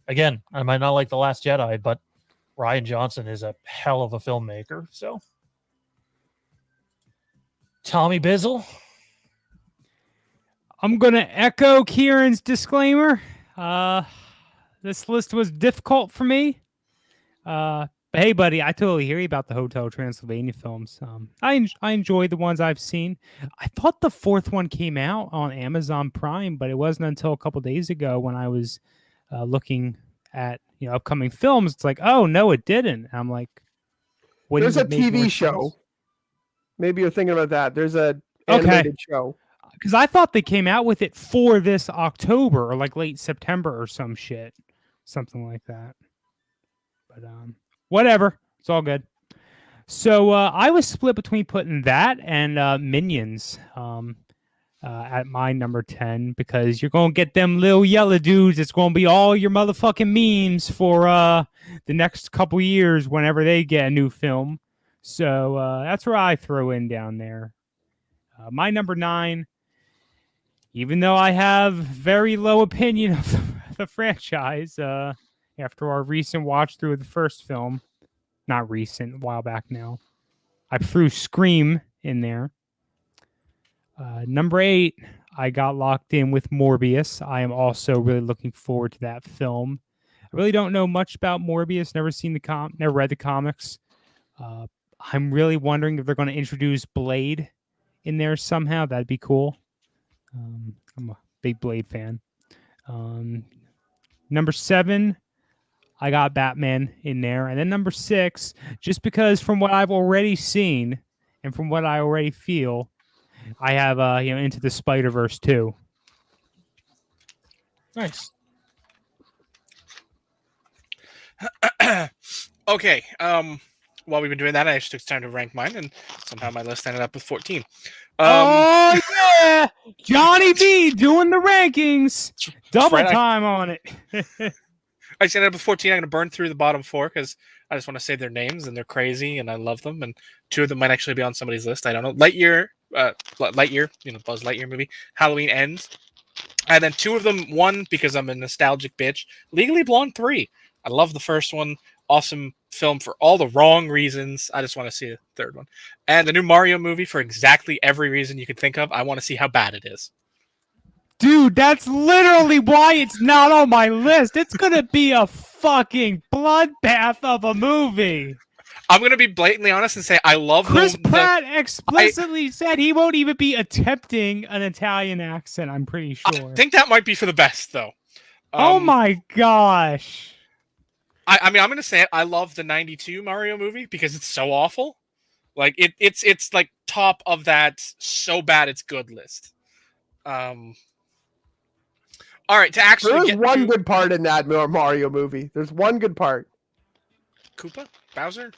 Again, I might not like The Last Jedi, but Rian Johnson is a hell of a filmmaker. So, Tommy Bizzle. I'm going to echo Kieran's disclaimer. This list was difficult for me. But hey, buddy, I totally hear you about the Hotel Transylvania films. I enjoy the ones I've seen. I thought the 4th one came out on Amazon Prime, but it wasn't until a couple days ago when I was looking at upcoming films. It's like, oh no, it didn't. I'm like, there's a TV show. Maybe you're thinking about that. There's a animated show. Because I thought they came out with it for this October or like late September or some shit, something like that. But whatever, it's all good. So I was split between putting that and Minions at my number 10 because you're gonna get them little yellow dudes. It's gonna be all your motherfucking memes for the next couple years whenever they get a new film. So that's where I throw in down there. My number 9. Even though I have very low opinion of the franchise, after our recent watch through of the first film, not recent, a while back now, I threw Scream in there. Number 8, I got locked in with Morbius. I am also really looking forward to that film. I really don't know much about Morbius. Never read the comics. I'm really wondering if they're going to introduce Blade in there somehow. That'd be cool. I'm a big Blade fan. Number 7, I got Batman in there. And then number 6, just because from what I've already seen and from what I already feel, I have Into the Spider-Verse 2. Nice. Okay. While we've been doing that, I actually took time to rank mine, and somehow my list ended up with 14. Oh yeah, Johnny B doing the rankings, double right, time on it. I ended up with 14. I'm going to burn through the bottom 4 because I just want to say their names, and they're crazy, and I love them. And 2 of them might actually be on somebody's list. I don't know. Lightyear, Buzz Lightyear movie, Halloween Ends, and then 2 of them. 1 because I'm a nostalgic bitch. Legally Blonde 3. I love the first one. Awesome film for all the wrong reasons. I just want to see a third one. And the new Mario movie for exactly every reason you could think of. I want to see how bad it is. Dude, that's literally why it's not on my list. It's going to be a fucking bloodbath of a movie. I'm going to be blatantly honest and say I love Chris Pratt explicitly said he won't even be attempting an Italian accent, I'm pretty sure. I think that might be for the best, though. Oh my gosh. I mean, I'm going to say it. I love the 92 Mario movie because it's so awful. Like, it's like top of that so bad it's good list. All right, to actually There's one good part in that Mario movie. There's one good part. Koopa? Bowser?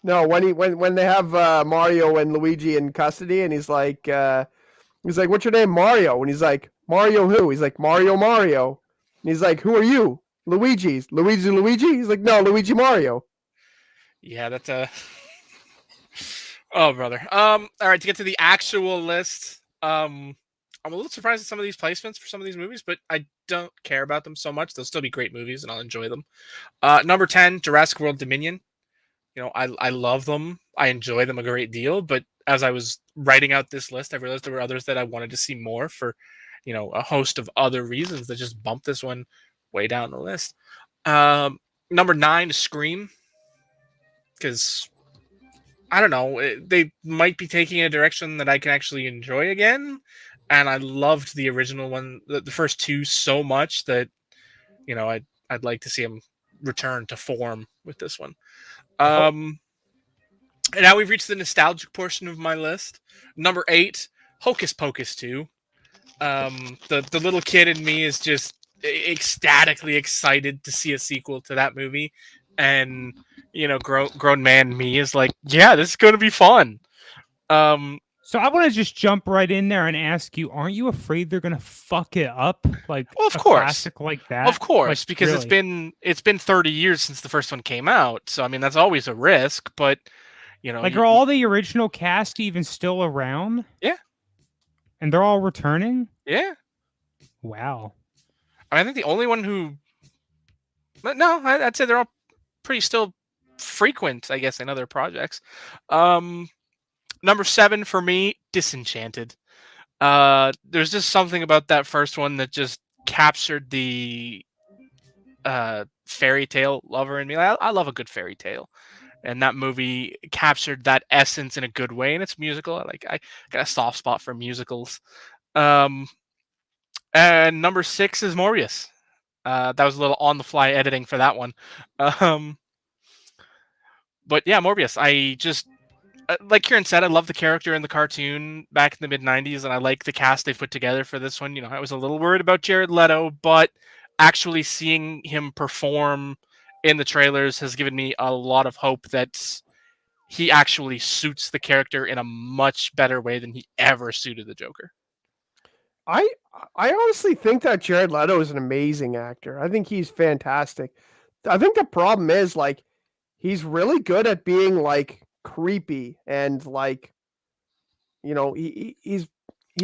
No, when they have Mario and Luigi in custody, and he's like, "What's your name, Mario?" And he's like, "Mario who?" He's like, "Mario." And he's like, "Who are you?" Luigi. He's like, "No, Luigi Mario." Yeah, that's a. Oh, brother. All right, to get to the actual list, I'm a little surprised at some of these placements for some of these movies, but I don't care about them so much. They'll still be great movies, and I'll enjoy them. Number 10, Jurassic World Dominion. I love them. I enjoy them a great deal. But as I was writing out this list, I realized there were others that I wanted to see more for, a host of other reasons that just bumped this one way down the list. Number 9 is Scream, because I don't know, they might be taking a direction that I can actually enjoy again. And I loved the original one, the first 2 so much that, I'd like to see them return to form with this one. And now we've reached the nostalgic portion of my list. Number 8, Hocus Pocus 2. The little kid in me is just ecstatically excited to see a sequel to that movie, and grown man me is like, yeah, this is gonna be fun. So I want to just jump right in there and ask you: aren't you afraid they're gonna fuck it up, like Well, of a course. classic like that? Of course, Like, because really? it's been 30 years since the first one came out, so I mean that's always a risk. But Like, are all the original cast even still around? Yeah. And they're all returning? yeah. Wow. I think the only one who, but no, I'd say they're all pretty still frequent, I guess, in other projects. Number 7 for me, Disenchanted. There's just something about that first one that just captured the fairy tale lover in me. I love a good fairy tale, and that movie captured that essence in a good way. And it's musical. I got a soft spot for musicals. And number 6 is Morbius. That was a little on the fly editing for that one. But yeah, Morbius. I just, like Kieran said, I love the character in the cartoon back in the mid 90s, and I like the cast they've put together for this one. I was a little worried about Jared Leto, but actually seeing him perform in the trailers has given me a lot of hope that he actually suits the character in a much better way than he ever suited the Joker. I honestly think that Jared Leto is an amazing actor. I think he's fantastic. I think the problem is, like, he's really good at being, like, creepy and, like, he's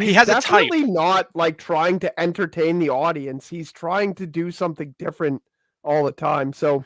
He has a type. definitely not, like, trying to entertain the audience. He's trying to do something different all the time. So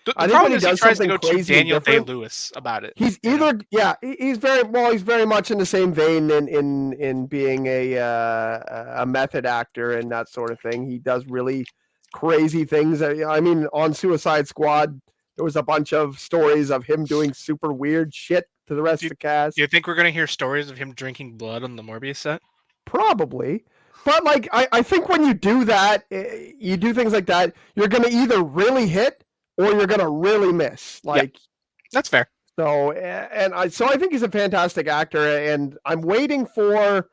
The I think problem when is he he does tries to something go too crazy and Daniel different, Day-Lewis about it. he's either he's very much in the same vein in being a method actor and that sort of thing. He does really crazy things. I mean, on Suicide Squad, there was a bunch of stories of him doing super weird shit to the rest of the cast. Do you think we're going to hear stories of him drinking blood on the Morbius set? Probably. But, like, I think when you do that, you do things like that, you're going to either really hit or you're going to really miss. Like, That's fair. so, I think he's a fantastic actor, and I'm waiting for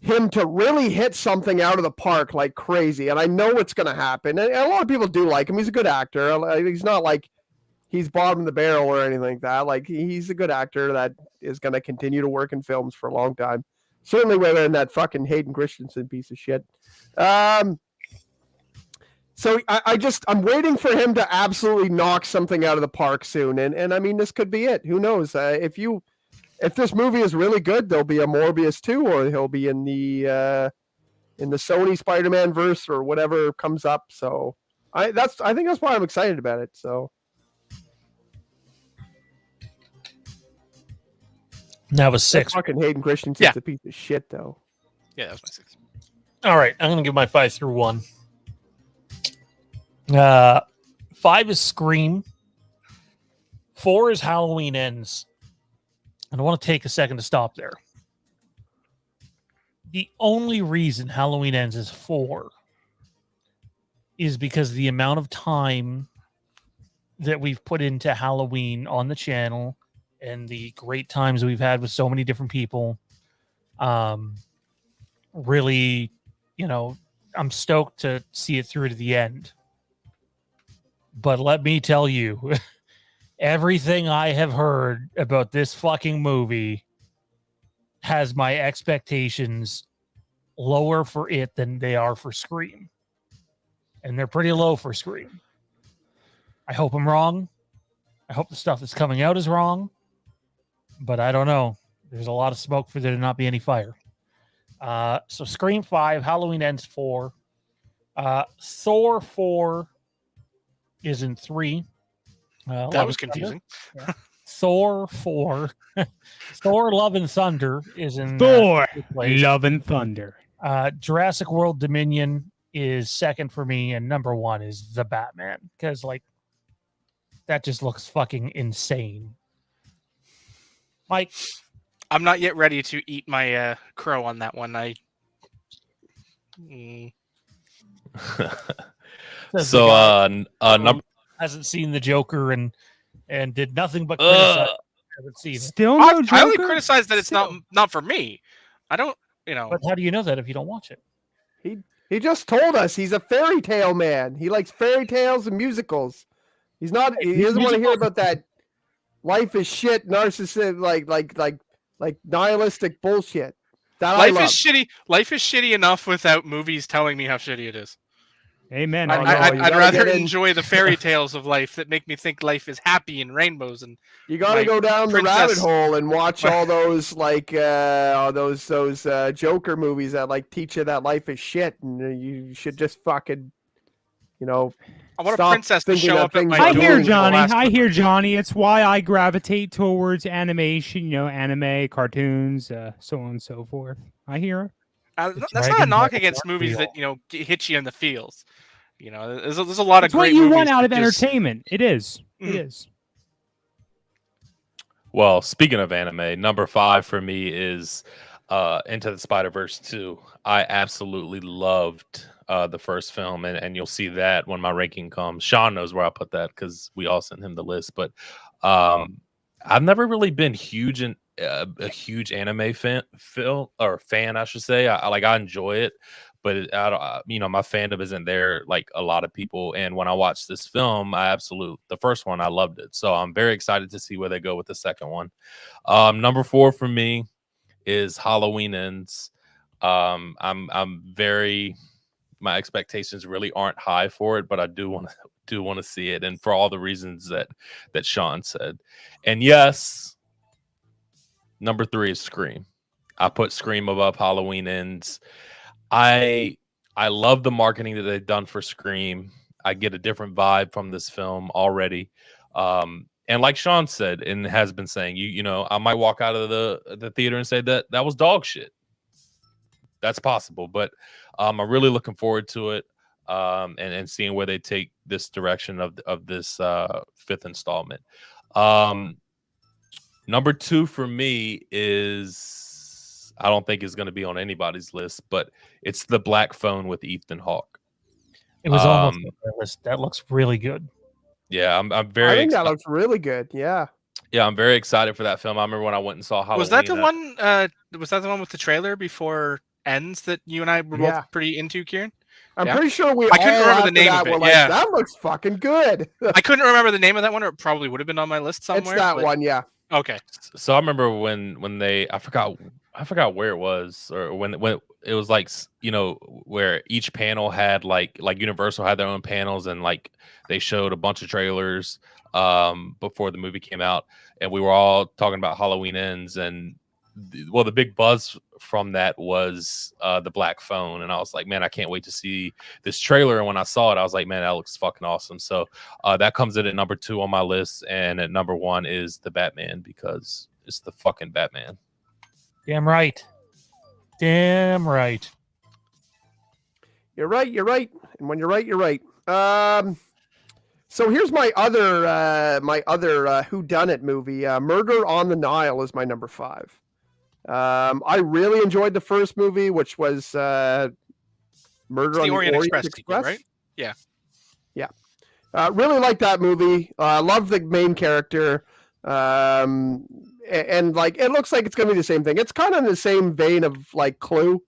him to really hit something out of the park like crazy. And I know it's going to happen. And a lot of people do like him. He's a good actor. He's not like he's bottom of the barrel or anything like that. Like, he's a good actor that is going to continue to work in films for a long time. Certainly way better than that fucking Hayden Christensen piece of shit. So I'm waiting for him to absolutely knock something out of the park soon. And I mean, this could be it. Who knows? If this movie is really good, there'll be a Morbius 2, or he'll be in the Sony Spider-Man verse or whatever comes up. So I think that's why I'm excited about it. So That was 6. fucking Hayden Christensen's Yeah. a piece of shit, though. Yeah, that was my 6. All right, I'm going to give my 5 through 1. 5 is Scream. 4 is Halloween Ends. And I want to take a second to stop there. The only reason Halloween Ends is 4 is because the amount of time that we've put into Halloween on the channel and the great times we've had with so many different people. Really, I'm stoked to see it through to the end. But let me tell you, everything I have heard about this fucking movie has my expectations lower for it than they are for Scream. And they're pretty low for Scream. I hope I'm wrong. I hope the stuff that's coming out is wrong. But I don't know. There's a lot of smoke for there to not be any fire. So Scream 5, Halloween Ends 4. Thor 4 is in 3. That Love was and Thunder. confusing. Yeah. Thor 4. Thor Love and Thunder is in Thor, fifth place. Love and Thunder. Jurassic World Dominion is second for me, and number 1 is The Batman, because like that just looks fucking insane. Mike, I'm not yet ready to eat my crow on that one. So number hasn't seen the Joker and did nothing but criticize. Haven't seen it. Still no Joker? I only criticize that it's not for me. I don't, But how do you know that if you don't watch it? He just told us he's a fairy tale man. He likes fairy tales and musicals. He's not. He doesn't want to hear about that life is shit, narcissist, like nihilistic bullshit. That life is shitty. Life is shitty enough without movies telling me how shitty it is. Amen. I'd rather enjoy the fairy tales of life that make me think life is happy and rainbows. And you got to go down the rabbit hole and watch all those those Joker movies that like teach you that life is shit, and you should just fucking, I want a princess to show up at my I door. hear Johnny. It's why I gravitate towards animation, anime, cartoons, so on and so forth. I hear it. That's not a knock against movies that hit you in the feels. There's a lot of great movies. What you movies want out of entertainment. It is. It is. Well, speaking of anime, number 5 for me is Into the Spider-Verse 2. I absolutely loved the first film, and you'll see that when my ranking comes. Sean knows where I put that because we all sent him the list. But I've never really been a huge anime fan, I should say. I enjoy it, but my fandom isn't there like a lot of people. And when I watched this film, the first one, I loved it. So I'm very excited to see where they go with the second one. Number 4 for me is Halloween Ends. My expectations really aren't high for it, but I do want to see it, and for all the reasons that Sean said. And yes, number 3 is Scream. I put Scream above Halloween Ends. I love the marketing that they've done for Scream. I get a different vibe from this film already. And like Sean said, and has been saying, I might walk out of the theater and say that was dog shit. That's possible, but I'm really looking forward to it, and seeing where they take this direction of this 5th installment. Number 2 for me is, I don't think is going to be on anybody's list, but it's The Black Phone with Ethan Hawke. It was almost on my list. That looks really good. Yeah, I'm very. I think that looks really good. Yeah. Yeah, I'm very excited for that film. I remember when I went and saw Halloween. Was that the one? Was that the one with the trailer before Ends that you and I were both pretty into, Kieran? I'm pretty sure I couldn't remember the name of it. Like, that looks fucking good. I couldn't remember the name of that one, or it probably would have been on my list somewhere. It's that one, yeah. Okay. So I remember when they, I forgot where it was, or when it was like, where each panel had like Universal had their own panels, and like they showed a bunch of trailers before the movie came out, and we were all talking about Halloween Ends, and the big buzz from that was The Black Phone, and I was like, man, I can't wait to see this trailer. And when I saw it, I was like, man, that looks fucking awesome. So that comes in at number 2 on my list, and at number 1 is The Batman, because it's the fucking Batman. Damn right. Damn right. You're right. And when you're right, you're right. So here's my other whodunit movie. Murder on the Nile is my number 5. I really enjoyed the first movie, which was Murder on the Orient Express, right? Yeah. Really liked that movie. Love the main character. And like, it looks like it's going to be the same thing. It's kind of in the same vein of like Clue,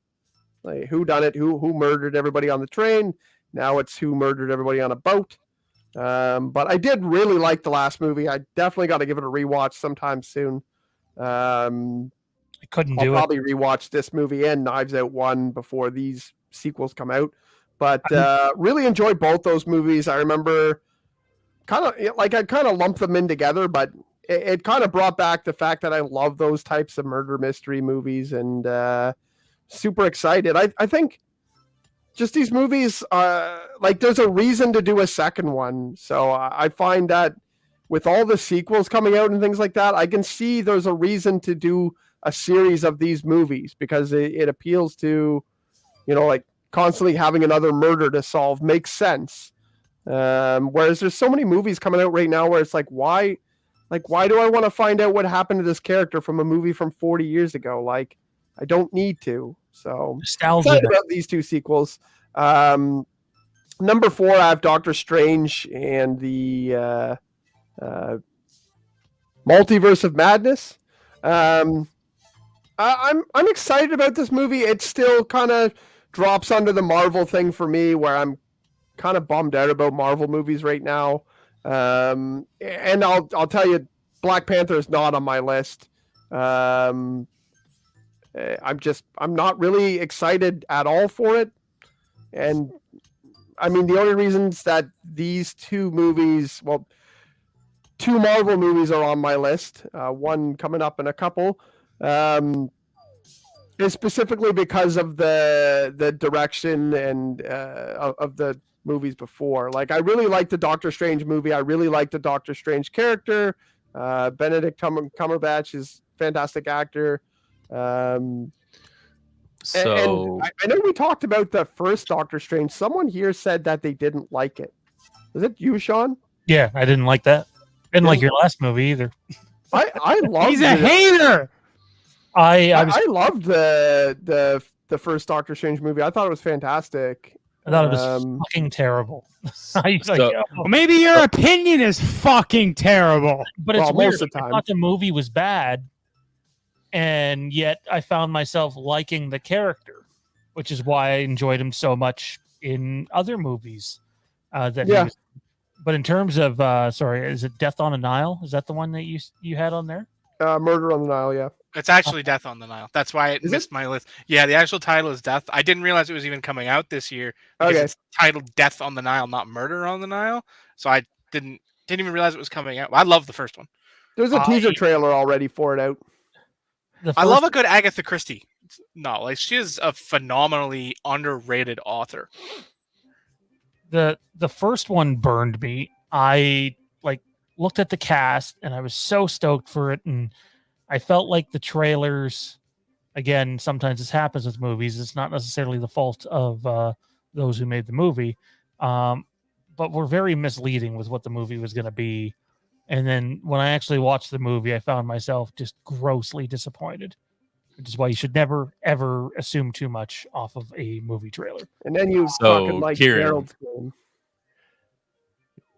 like who done it, who murdered everybody on the train. Now it's who murdered everybody on a boat. But I did really like the last movie. I definitely got to give it a rewatch sometime soon. I couldn't do I'll probably rewatch this movie and Knives Out 1 before these sequels come out. But really enjoyed both those movies. I remember I kind of lumped them in together, but it kind of brought back the fact that I love those types of murder mystery movies, and super excited. I think just these movies, like there's a reason to do a second one. So I find that with all the sequels coming out and things like that, I can see there's a reason to do a series of these movies because it appeals to, like constantly having another murder to solve makes sense. Whereas there's so many movies coming out right now where it's like, why do I want to find out what happened to this character from a movie from 40 years ago? Like, I don't need to. So Nostalgia. excited about these two sequels. Number 4, I have Doctor Strange and the Multiverse of Madness. I'm excited about this movie. It still kind of drops under the Marvel thing for me, where I'm kind of bummed out about Marvel movies right now. And I'll tell you, Black Panther is not on my list. I'm not really excited at all for it. And I mean, the only reasons that these two movies, well, 2 Marvel movies are on my list, one coming up in a couple, is specifically because of the direction and of the movies before. Like, I really like the Doctor Strange movie. I really like the Doctor Strange character. Benedict Cumberbatch is a fantastic actor. So and I know we talked about the first Doctor Strange. Someone here said that they didn't like it. Was it you, Sean? Yeah, I didn't like that. Didn't like your last movie either. I loved He's a hater. I loved the first Doctor Strange movie. I thought it was fantastic. thought it was fucking terrible. I was like, So- oh. Well, maybe your opinion is fucking terrible. But it's Well, weird. most of the I time. thought the movie was bad, and yet I found myself liking the character, which is why I enjoyed him so much in other movies. Yeah. But in terms of, sorry, is it Death on a Nile? Is that the one that you had on there? Murder on the Nile, yeah. It's actually Death on the Nile. That's why it Is missed my list. Yeah, the actual title is Death. I didn't realize it was even coming out this year because Okay. it's titled Death on the Nile, not Murder on the Nile. So I didn't even realize it was coming out. I love the first one. There's a teaser trailer already for it out. I love a good Agatha Christie. No, like she is a phenomenally underrated author. The first one burned me. I looked at the cast and I was so stoked for it, and I felt like the trailers, again, sometimes this happens with movies. It's not necessarily the fault of those who made the movie, but were very misleading with what the movie was going to be. And then when I actually watched the movie, I found myself just grossly disappointed, which is why you should never, ever assume too much off of a movie trailer. And then you So, fucking like Kieran. Gerald's game.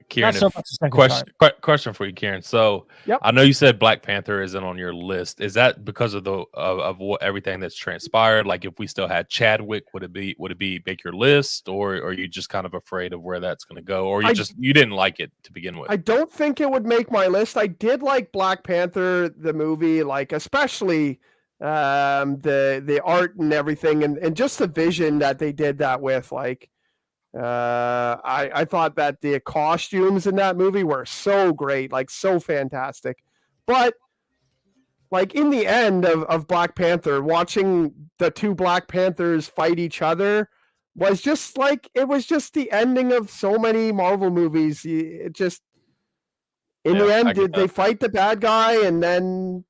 Kieran, Not so if- much the second time. question for you, Kieran. So Yep. I know you said Black Panther isn't on your list. Is that because of of what everything that's transpired? Like, if we still had Chadwick, would it be make your list, or are you just kind of afraid of where that's going to go, or you didn't like it to begin with? I don't think it would make my list. I did like Black Panther, the movie, like especially the art and everything, and just the vision that they did that with. Like, I thought that the costumes in that movie were so great, like so fantastic. But like in the end of Black Panther, watching the 2 Black Panthers fight each other was just like, it was just the ending of so many Marvel movies. It just, in the I end, get they that. fight the bad guy and then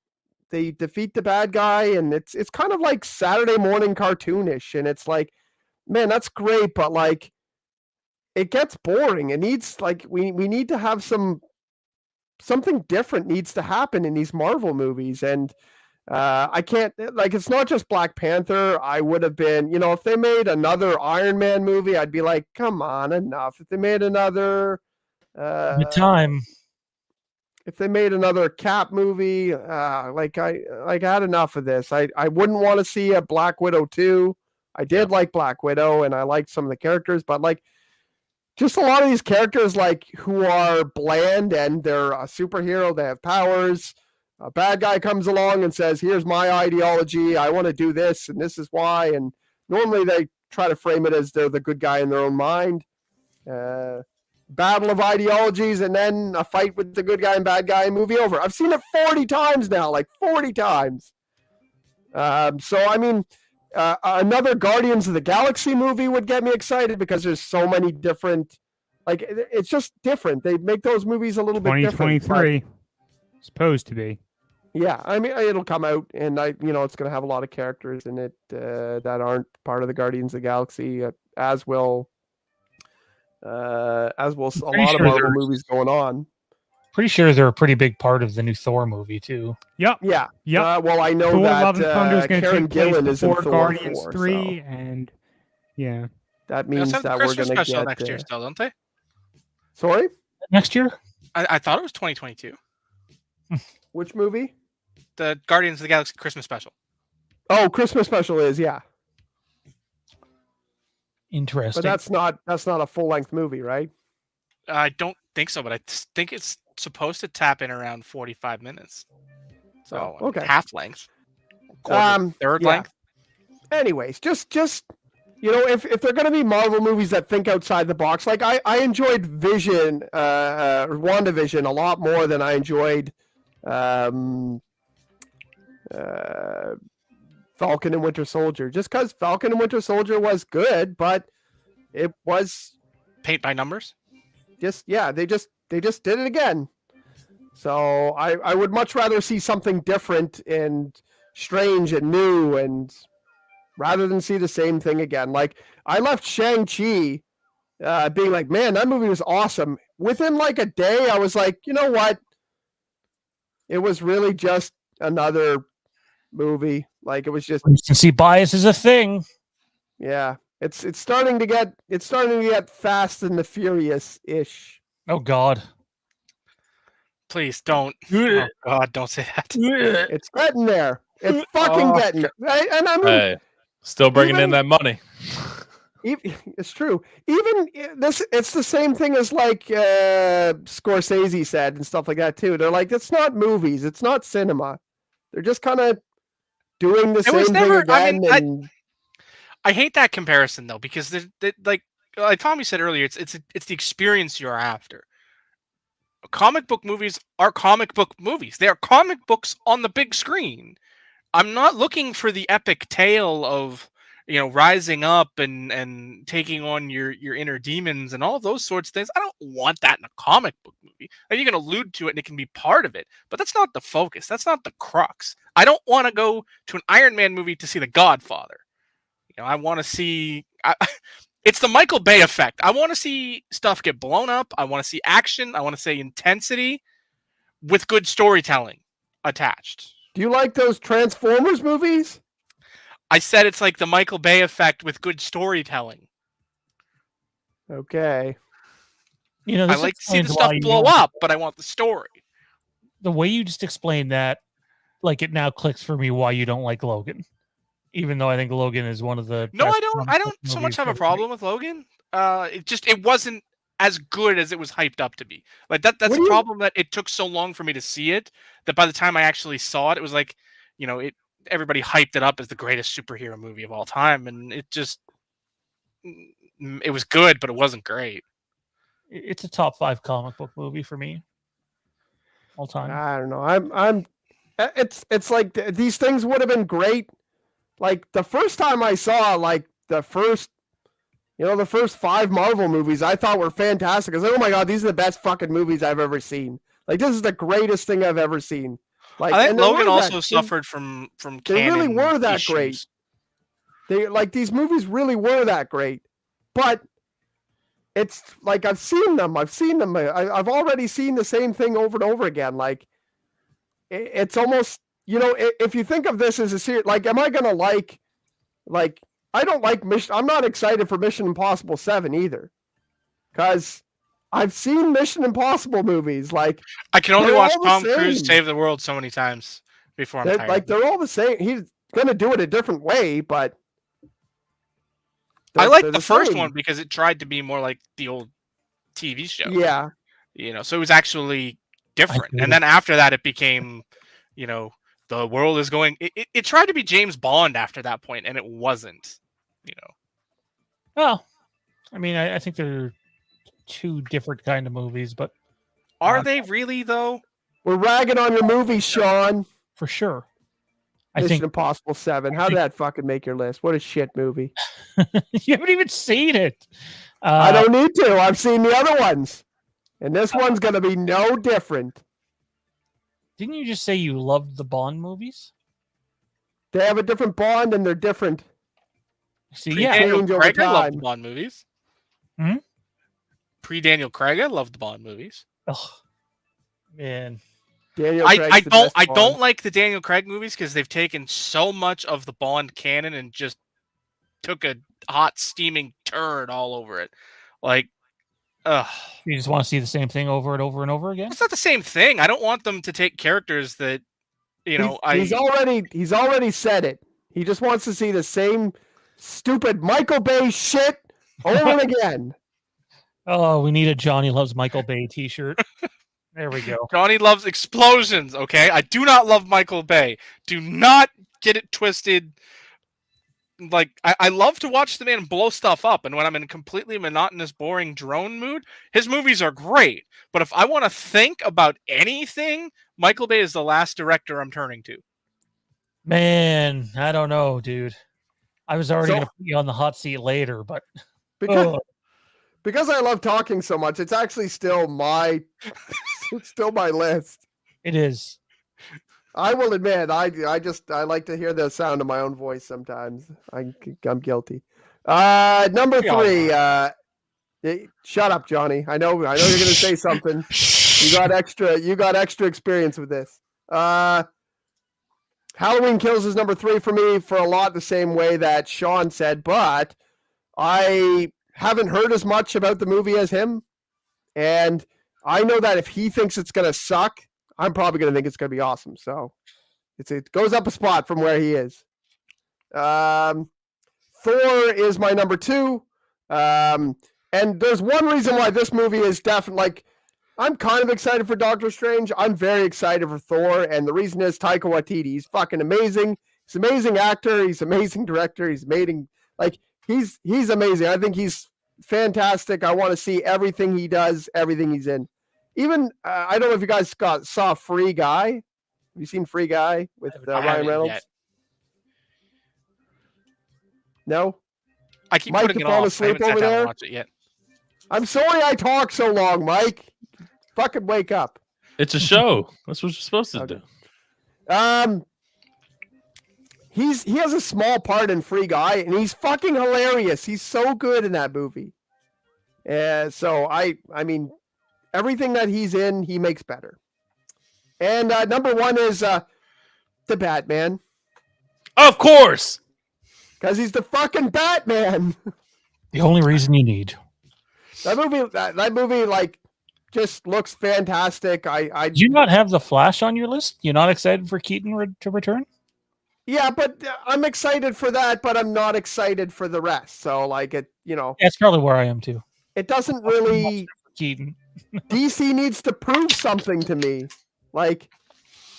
they defeat the bad guy, and it's kind of like Saturday morning cartoonish, and it's like, man, that's great, but like it gets boring. It needs, like, we need to have something different needs to happen in these Marvel movies. And I can't, like, it's not just Black Panther. I would have been, if they made another Iron Man movie, I'd be like, come on, enough. If they made another The time. if they made another Cap movie, I had enough of this. I wouldn't want to see a Black Widow 2. I did like Black Widow, and I liked some of the characters, but like, just a lot of these characters, like, who are bland and they're a superhero, they have powers. A bad guy comes along and says, here's my ideology. I want to do this, and this is why. And normally they try to frame it as they're the good guy in their own mind. Battle of ideologies, and then a fight with the good guy and bad guy, and movie over. I've seen it 40 times now, like 40 times. So, I mean, another Guardians of the Galaxy movie would get me excited because there's so many different Like it's just different. They make those movies a little bit different. 2023. Supposed to be. Yeah, I mean, it'll come out, and it's going to have a lot of characters in it that aren't part of the Guardians of the Galaxy, as will a lot of Marvel movies going on. Pretty sure they're a pretty big part of the new Thor movie too. Yep. Yeah. Yep. Well, I know Thor: that Love and Thunder is going to Karen take place Gillan is in before Thor Guardians 4, 3, so and yeah, that They means also have the that we're Christmas going to special get next year still, don't they? Sorry, Next year? I thought it was 2022. which movie? The Guardians of the Galaxy Christmas special. Oh, Christmas special is Interesting. but that's not a full length movie, right? I don't think so, but I think it's supposed to tap in around 45 minutes. So okay. half length, third yeah. length. Anyways, just if they're going to be Marvel movies that think outside the box, like I enjoyed Vision, WandaVision a lot more than I enjoyed Falcon and Winter Soldier. Just because Falcon and Winter Soldier was good, but it was Paint by numbers. they just did it again. So I would much rather see something different and strange and new, and rather than see the same thing again. Like I left Shang-Chi being like, man, that movie was awesome. Within like a day, I was like, you know what? It was really just another movie. Like it was just recency bias is a thing. yeah. It's starting to get Fast and the Furious-ish. Oh God. Please don't. Oh God, don't say that. It's getting there. It's fucking getting there. Right? And I mean, Hey, still bringing in that money. it's true. Even it's the same thing as like Scorsese said and stuff like that too. They're like, it's not movies, it's not cinema. They're just kind of doing the same thing again. I hate that comparison though, because like Tommy said earlier, it's the experience you're after. Comic book movies are comic book movies. They are comic books on the big screen. I'm not looking for the epic tale of rising up and taking on your inner demons and all those sorts of things. I don't want that in a comic book movie. And you can allude to it and it can be part of it, but that's not the focus. That's not the crux. I don't want to go to an Iron Man movie to see The Godfather. I want to see. It's the Michael Bay effect. I want to see stuff get blown up. I want to see action. I want to see intensity with good storytelling attached. Do you like those Transformers movies? I said it's like the Michael Bay effect with good storytelling. Okay. I like to see the stuff blow up, but I want the story. The way you just explained that, like it now clicks for me why you don't like Logan. Even though I think Logan is one of the I don't so much have a problem with Logan. It wasn't as good as it was hyped up to be. Like that's the problem, that it took so long for me to see it that by the time I actually saw it, it was like, everybody hyped it up as the greatest superhero movie of all time, and it was good, but it wasn't great. It's a top 5 comic book movie for me all time. I don't know. It's like these things would have been great. Like the first time I saw like the first 5 Marvel movies, I thought were fantastic. I was like, oh my God, these are the best fucking movies I've ever seen. Like this is the greatest thing I've ever seen. Like I think Logan also suffered from canon. They really were that issues. great. These movies really were that great. But it's like I've seen them. I've already seen the same thing over and over again. Like it's almost, if you think of this as a series, like, am I going to like, I don't like I'm not excited for Mission Impossible 7 either. Because I've seen Mission Impossible movies. Like, I can only watch Tom Cruise save the world so many times before I'm tired. Like, they're all the same. He's going to do it a different way, but I like the first one because it tried to be more like the old TV show. Yeah. So it was actually different. And then after that, it became, the world is going. It tried to be James Bond after that point, and it wasn't. Well, I mean, I think they're 2 different kind of movies, but are they really though? We're ragging on your movie, Sean. For sure. Mission Impossible 7. How did that fucking make your list? What a shit movie. You haven't even seen it. I don't need to. I've seen the other ones. And this one's going to be no different. Didn't you just say you loved the Bond movies? They have a different Bond and they're different. See, Pre- yeah. Daniel change over Craig, I loved time. the Bond movies. Hmm? Pre-Daniel Craig, I loved the Bond movies. Oh, man. Daniel I Craig's the best don't Bond. like the Daniel Craig movies because they've taken so much of the Bond canon and just took a hot steaming turd all over it. Like, ugh. You just want to see the same thing over and over and over again? It's not the same thing. I don't want them to take characters that, He's already said it. He just wants to see the same stupid Michael Bay shit over and again. Oh, we need a Johnny Loves Michael Bay t-shirt. There we go. Johnny loves explosions, okay? I do not love Michael Bay. Do not get it twisted. Like, I love to watch the man blow stuff up, and when I'm in a completely monotonous, boring drone mood, his movies are great. But if I want to think about anything, Michael Bay is the last director I'm turning to. Man, I don't know, dude. I was already So- going to put you on the hot seat later, but Because I love talking so much, it's actually still my list. it is. I will admit, I like to hear the sound of my own voice sometimes. I'm guilty. Number We all 3. Shut up, Johnny. I know you're going to say something. You got extra experience with this. Halloween Kills is number 3 for me for a lot the same way that Sean said, but I haven't heard as much about the movie as him, and I know that if he thinks it's going to suck, I'm probably going to think it's going to be awesome. So it goes up a spot from where he is. Thor is my number 2. And there's one reason why this movie is definitely, like, I'm kind of excited for Doctor Strange. I'm very excited for Thor. And the reason is Taika Waititi. He's fucking amazing. He's an amazing actor. He's an amazing director. He's amazing. Like, he's amazing. I think he's fantastic. I want to see everything he does, everything he's in. Even, I don't know if you guys saw Free Guy. Have you seen Free Guy with I Ryan haven't Reynolds? yet. No? I keep Mike, putting you it falling off. I asleep haven't sat over down there? and watched it yet. I'm sorry I talk so long, Mike. Fucking wake up. It's a show. That's what you're supposed to Okay. do. He has a small part in Free Guy, and he's fucking hilarious. He's so good in that movie. So I mean, everything that he's in, he makes better. And number 1 is the Batman, Of course. because he's the fucking Batman. The only reason you need. That movie, like, just looks fantastic. I Do you not have the Flash on your list? You're not excited for Keaton to return? yeah, but I'm excited for that, but I'm not excited for the rest. So, like, That's probably where I am too. it doesn't really. Keaton. DC needs to prove something to me. Like,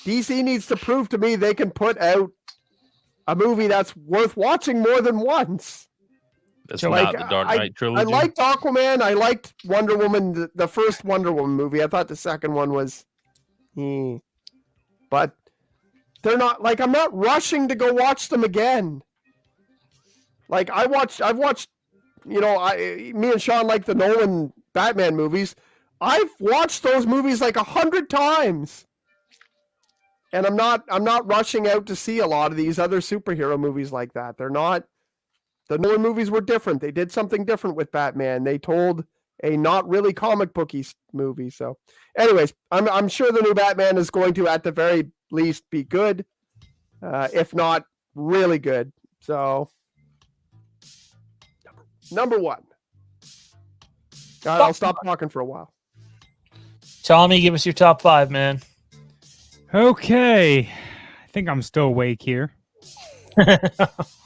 DC needs to prove to me they can put out a movie that's worth watching more than once. That's So, not like, the Dark Knight trilogy. I liked Aquaman. I liked Wonder Woman, the first Wonder Woman movie. I thought the second one was, but they're not, like, I'm not rushing to go watch them again. Like, I've watched, me and Sean like the Nolan Batman movies. I've watched those movies like 100 times. And I'm not rushing out to see a lot of these other superhero movies like that. They're not. The Nolan movies were different. They did something different with Batman. They told a not really comic booky movie. So, anyways, I'm sure the new Batman is going to, at the very least, be good, if not really good. So, number 1. God, I'll stop talking for a while. Tommy, give us your top 5, man. Okay. I think I'm still awake here.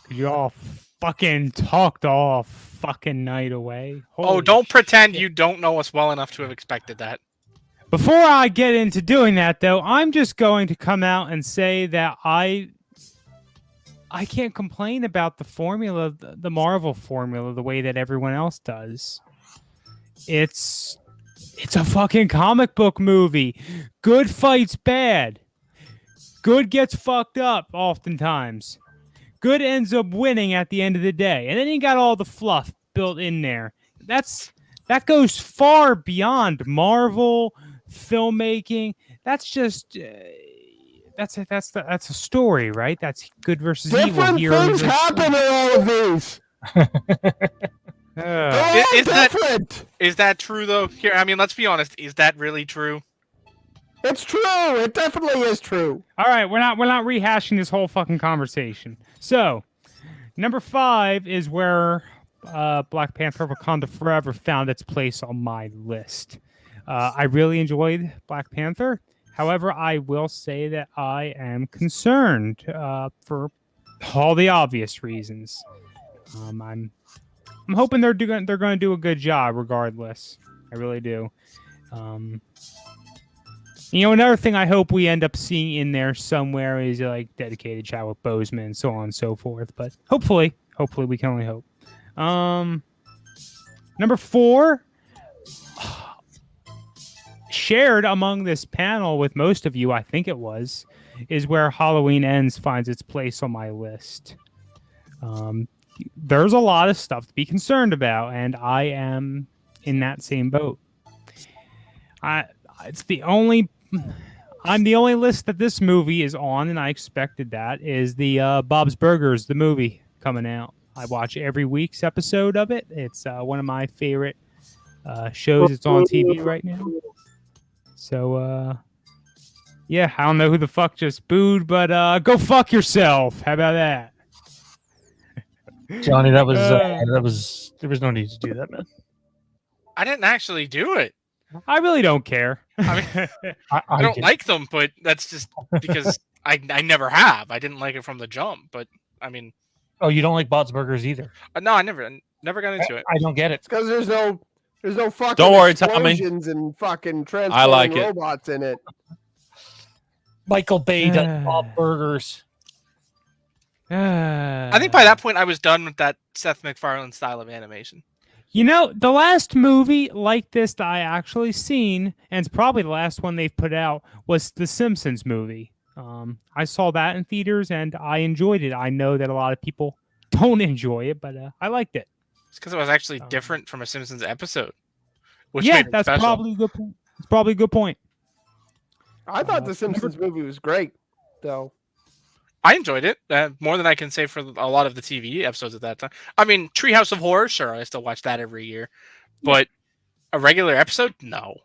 You all fucking talked all fucking night away. Holy Don't pretend shit. you don't know us well enough to have expected that. Before I get into doing that, though, I'm just going to come out and say that I can't complain about the formula, the Marvel formula, the way that everyone else does. It's a fucking comic book movie. Good fights bad. Good gets fucked up oftentimes. Good ends up winning at the end of the day. And then you got all the fluff built in there. that goes far beyond Marvel filmmaking. That's just that's a story, right? That's good versus evil. Different things happen in all of these. They're all different. Is that true though? Here, I mean, let's be honest. Is that really true? It's true. It definitely is true. All right, we're not rehashing this whole fucking conversation. So, number 5 is where Black Panther: Wakanda Forever found its place on my list. I really enjoyed Black Panther. However, I will say that I am concerned for all the obvious reasons. I'm hoping they're going to do a good job regardless. I really do. Another thing I hope we end up seeing in there somewhere is like dedicated Chadwick Boseman, so on and so forth. But hopefully we can only hope. Number 4, shared among this panel with most of you, I think it was, is where Halloween Ends finds its place on my list. There's a lot of stuff to be concerned about, and I am in that same boat. I'm the only list that this movie is on, and I expected that, is the Bob's Burgers, the movie coming out. I watch every week's episode of it. It's one of my favorite shows. It's on TV right now. So, yeah, I don't know who the fuck just booed, but go fuck yourself. How about that? Johnny, that was there was no need to do that, man. I didn't actually do it. I really don't care. I mean, I don't like them, but that's just because I never have. I didn't like it from the jump, but I mean, oh, you don't like Bob's Burgers either? No, I never got into it. I don't get it. It's because there's no fucking Don't worry, Tommy. explosions and fucking transforming I like it. robots in it. Michael Bay does Bob Burgers. I think by that point I was done with that Seth MacFarlane style of animation. The last movie like this that I actually seen, and it's probably the last one they've put out, was the Simpsons movie. I saw that in theaters and I enjoyed it. I know that a lot of people don't enjoy it, but I liked it. It's because it was actually different from a Simpsons episode. Which yeah, made it that's special. probably a good point. It's probably a good point. I thought the Simpsons movie was great, though. I enjoyed it more than I can say for a lot of the TV episodes at that time. I mean, Treehouse of Horror, sure, I still watch that every year, but a regular episode, no.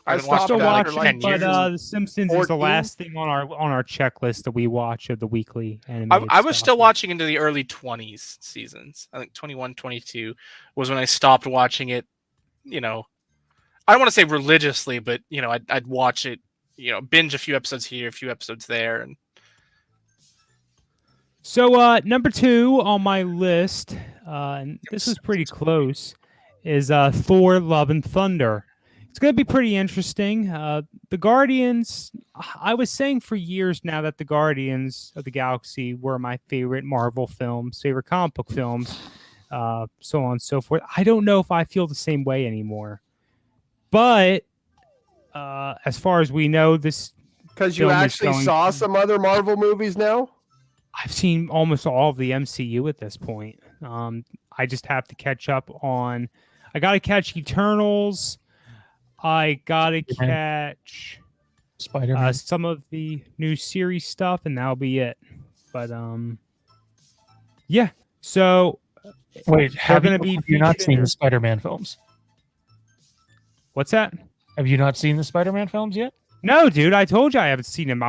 I Still stopped watch after like it, but 10 The Simpsons is the 14? last thing on our checklist that we watch of the weekly animated I was stuff. still watching into the early 20s seasons. I think 21, 22 was when I stopped watching it. I don't want to say religiously, but I'd watch it. Binge a few episodes here, a few episodes there, and. So number 2 on my list, and this is pretty close, is Thor: Love and Thunder. It's going to be pretty interesting. The Guardians, I was saying for years now that the Guardians of the Galaxy were my favorite Marvel films, favorite comic book films, so on and so forth. I don't know if I feel the same way anymore. But as far as we know, this because you actually saw some other Marvel movies now. I've seen almost all of the MCU at this point. I just have to catch up on. I got to catch Eternals. I got to catch Spider-Man. some of the new series stuff, and that'll be it. But yeah. So wait, have you not seen the or... Spider-Man films? What's that? Have you not seen the Spider-Man films yet? No, dude. I told you I haven't seen them.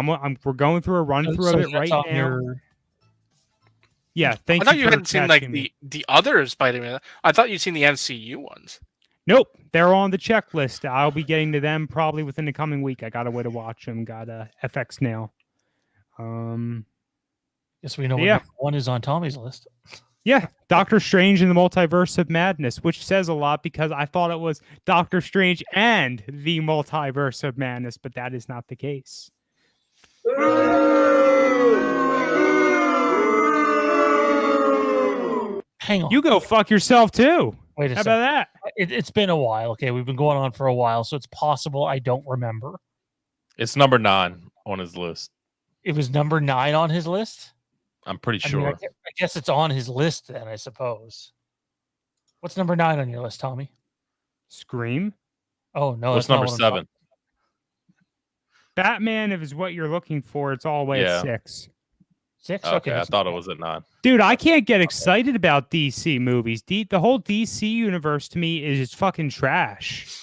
We're going through a run through of it right now. Yeah, thank you. I thought you hadn't seen like the other Spider-Man. I thought you'd seen the MCU ones. Nope, they're on the checklist. I'll be getting to them probably within the coming week. I got a way to watch them. Got FX now. Yes, we know what one is on Tommy's list. Yeah, Doctor Strange in the Multiverse of Madness, which says a lot because I thought it was Doctor Strange and the Multiverse of Madness, but that is not the case. Hang on. You go fuck yourself too. Wait a How second. about that? It's been a while. Okay, we've been going on for a while, so it's possible I don't remember. It's number 9 on his list. It was number 9 on his list? I'm pretty I mean, sure. I guess it's on his list then, I suppose. What's number 9 on your list, Tommy? Scream. Oh no, What's that's not number what I'm 7? Batman, if it's what you're looking for, it's all the way Yeah. at 6. 6. Okay, I that's thought it not was at 9. Dude, I can't get excited about DC movies. The whole DC universe to me is just fucking trash.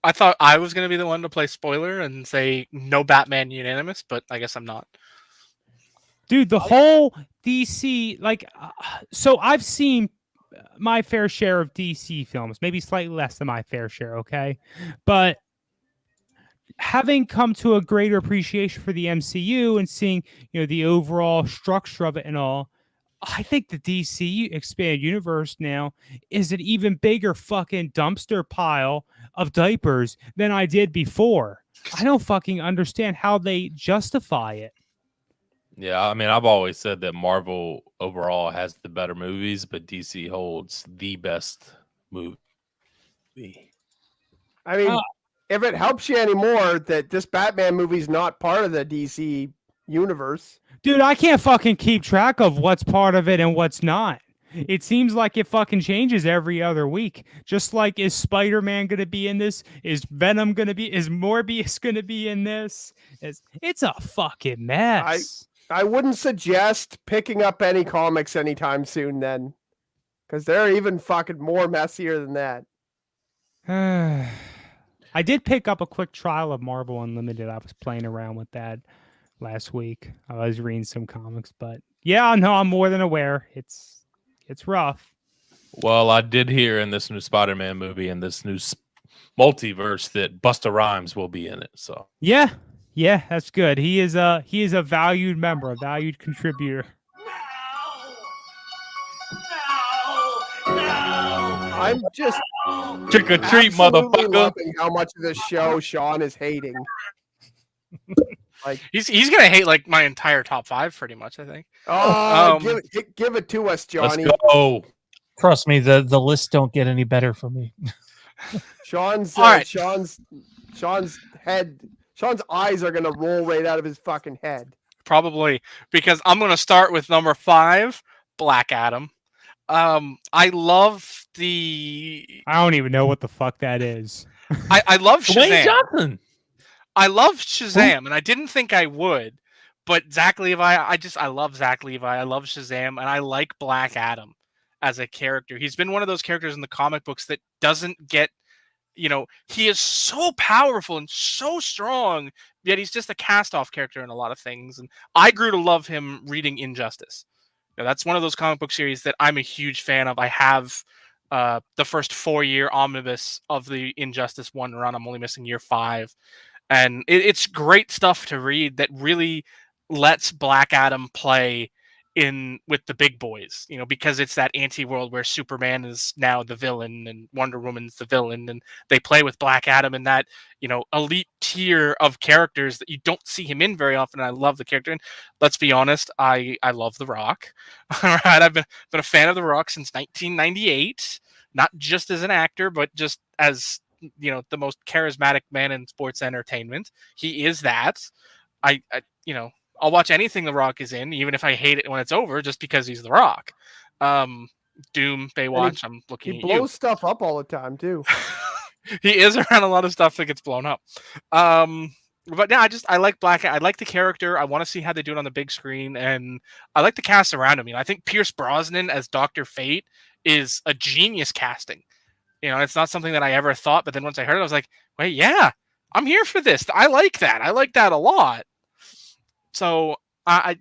I thought I was going to be the one to play spoiler and say no Batman unanimous, but I guess I'm not. Dude, the whole DC, like, so I've seen my fair share of DC films, maybe slightly less than my fair share, okay? But having come to a greater appreciation for the MCU and seeing, the overall structure of it and all, I think the DC expanded universe now is an even bigger fucking dumpster pile of diapers than I did before. I don't fucking understand how they justify it. Yeah, I mean, I've always said that Marvel overall has the better movies, but DC holds the best movie. I mean, if it helps you anymore that this Batman movie's not part of the DC universe. Dude, I can't fucking keep track of what's part of it and what's not. It seems like it fucking changes every other week. Just like, is Spider-Man going to be in this? Is Venom going to be? Is Morbius going to be in this? It's a fucking mess. I wouldn't suggest picking up any comics anytime soon then. Because they're even fucking more messier than that. I did pick up a quick trial of Marvel Unlimited. I was playing around with that last week. I was reading some comics, but yeah, no, I'm more than aware. It's rough. Well, I did hear in this new Spider-Man movie and this new multiverse that Busta Rhymes will be in it. So yeah, that's good. He is a valued member, a valued contributor. I'm just trick or treat, absolutely motherfucker. loving how much of this show Sean is hating. Like He's gonna hate like my entire top 5 pretty much. I think. Give it to us, Johnny. Let's go. Trust me, the lists don't get any better for me. Sean's All right. Sean's eyes are gonna roll right out of his fucking head. Probably because I'm gonna start with number 5, Black Adam. I love the. I don't even know what the fuck that is. I love Dwayne Shazam. Johnson. I love Shazam, and I didn't think I would, but Zach Levi, I love Zach Levi. I love Shazam, and I like Black Adam as a character. He's been one of those characters in the comic books that doesn't get, he is so powerful and so strong, yet he's just a cast-off character in a lot of things. And I grew to love him reading Injustice. That's one of those comic book series that I'm a huge fan of. I have the first 4-year omnibus of the Injustice 1 run. I'm only missing year 5. And it's great stuff to read that really lets Black Adam play in with the big boys, because it's that anti-world where Superman is now the villain and Wonder Woman's the villain, and they play with Black Adam in that, elite tier of characters that you don't see him in very often. I love the character. And let's be honest, I love The Rock. All right, I've been a fan of The Rock since 1998, not just as an actor, but just as the most charismatic man in sports entertainment. He is that. I'll watch anything The Rock is in, even if I hate it when it's over, just because he's The Rock. Doom, Baywatch. I'm looking at you. He blows stuff up all the time too. He is around a lot of stuff that gets blown up. But yeah, I like Black. I like the character. I want to see how they do it on the big screen, and I like the cast around him. I think Pierce Brosnan as Dr. Fate is a genius casting. It's not something that I ever thought, but then once I heard it, I was like, wait, yeah, I'm here for this. I like that. I like that a lot. So I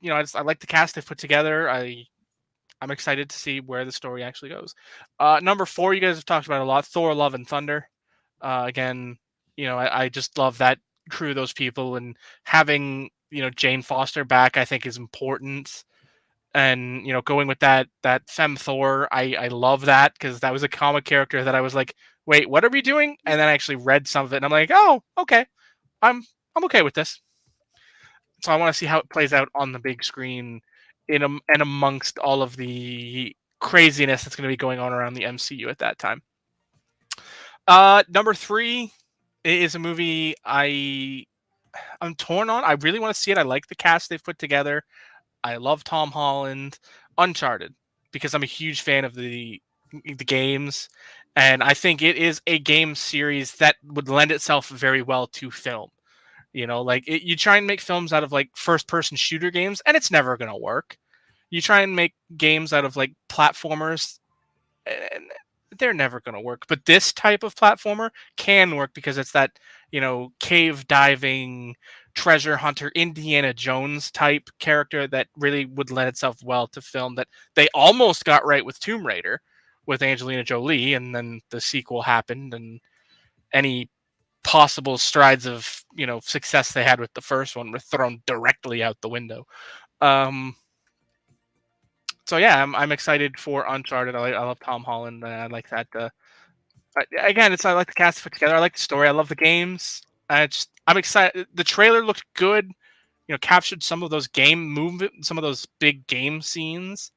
like the cast they've put together. I'm excited to see where the story actually goes. Number 4, you guys have talked about a lot. Thor: Love and Thunder. Again, I just love that crew, those people, and having Jane Foster back, I think is important. And going with that femme Thor, I love that, because that was a comic character that I was like, wait, what are we doing? And then I actually read some of it, and I'm like, oh, okay, I'm okay with this. So I want to see how it plays out on the big screen, and amongst all of the craziness that's going to be going on around the MCU at that time. Number 3 is a movie I'm torn on. I really want to see it. I like the cast they've put together. I love Tom Holland. Uncharted, because I'm a huge fan of the the games, and I think it is a game series that would lend itself very well to film. You know, like you try and make films out of like first-person shooter games, and it's never gonna work. You try and make games out of like platformers, and they're never gonna work. But this type of platformer can work because it's that, you know, cave diving, treasure hunter, Indiana Jones type character that really would lend itself well to film. That they almost got right with Tomb Raider, with Angelina Jolie, and then the sequel happened, and any possible strides of, you know, success they had with the first one were thrown directly out the window. So yeah, I'm excited for Uncharted. I love Tom Holland. I like that. Again, I like the cast put together. I like the story. I love the games. I'm excited. The trailer looked good. You know, captured some of those some of those big game scenes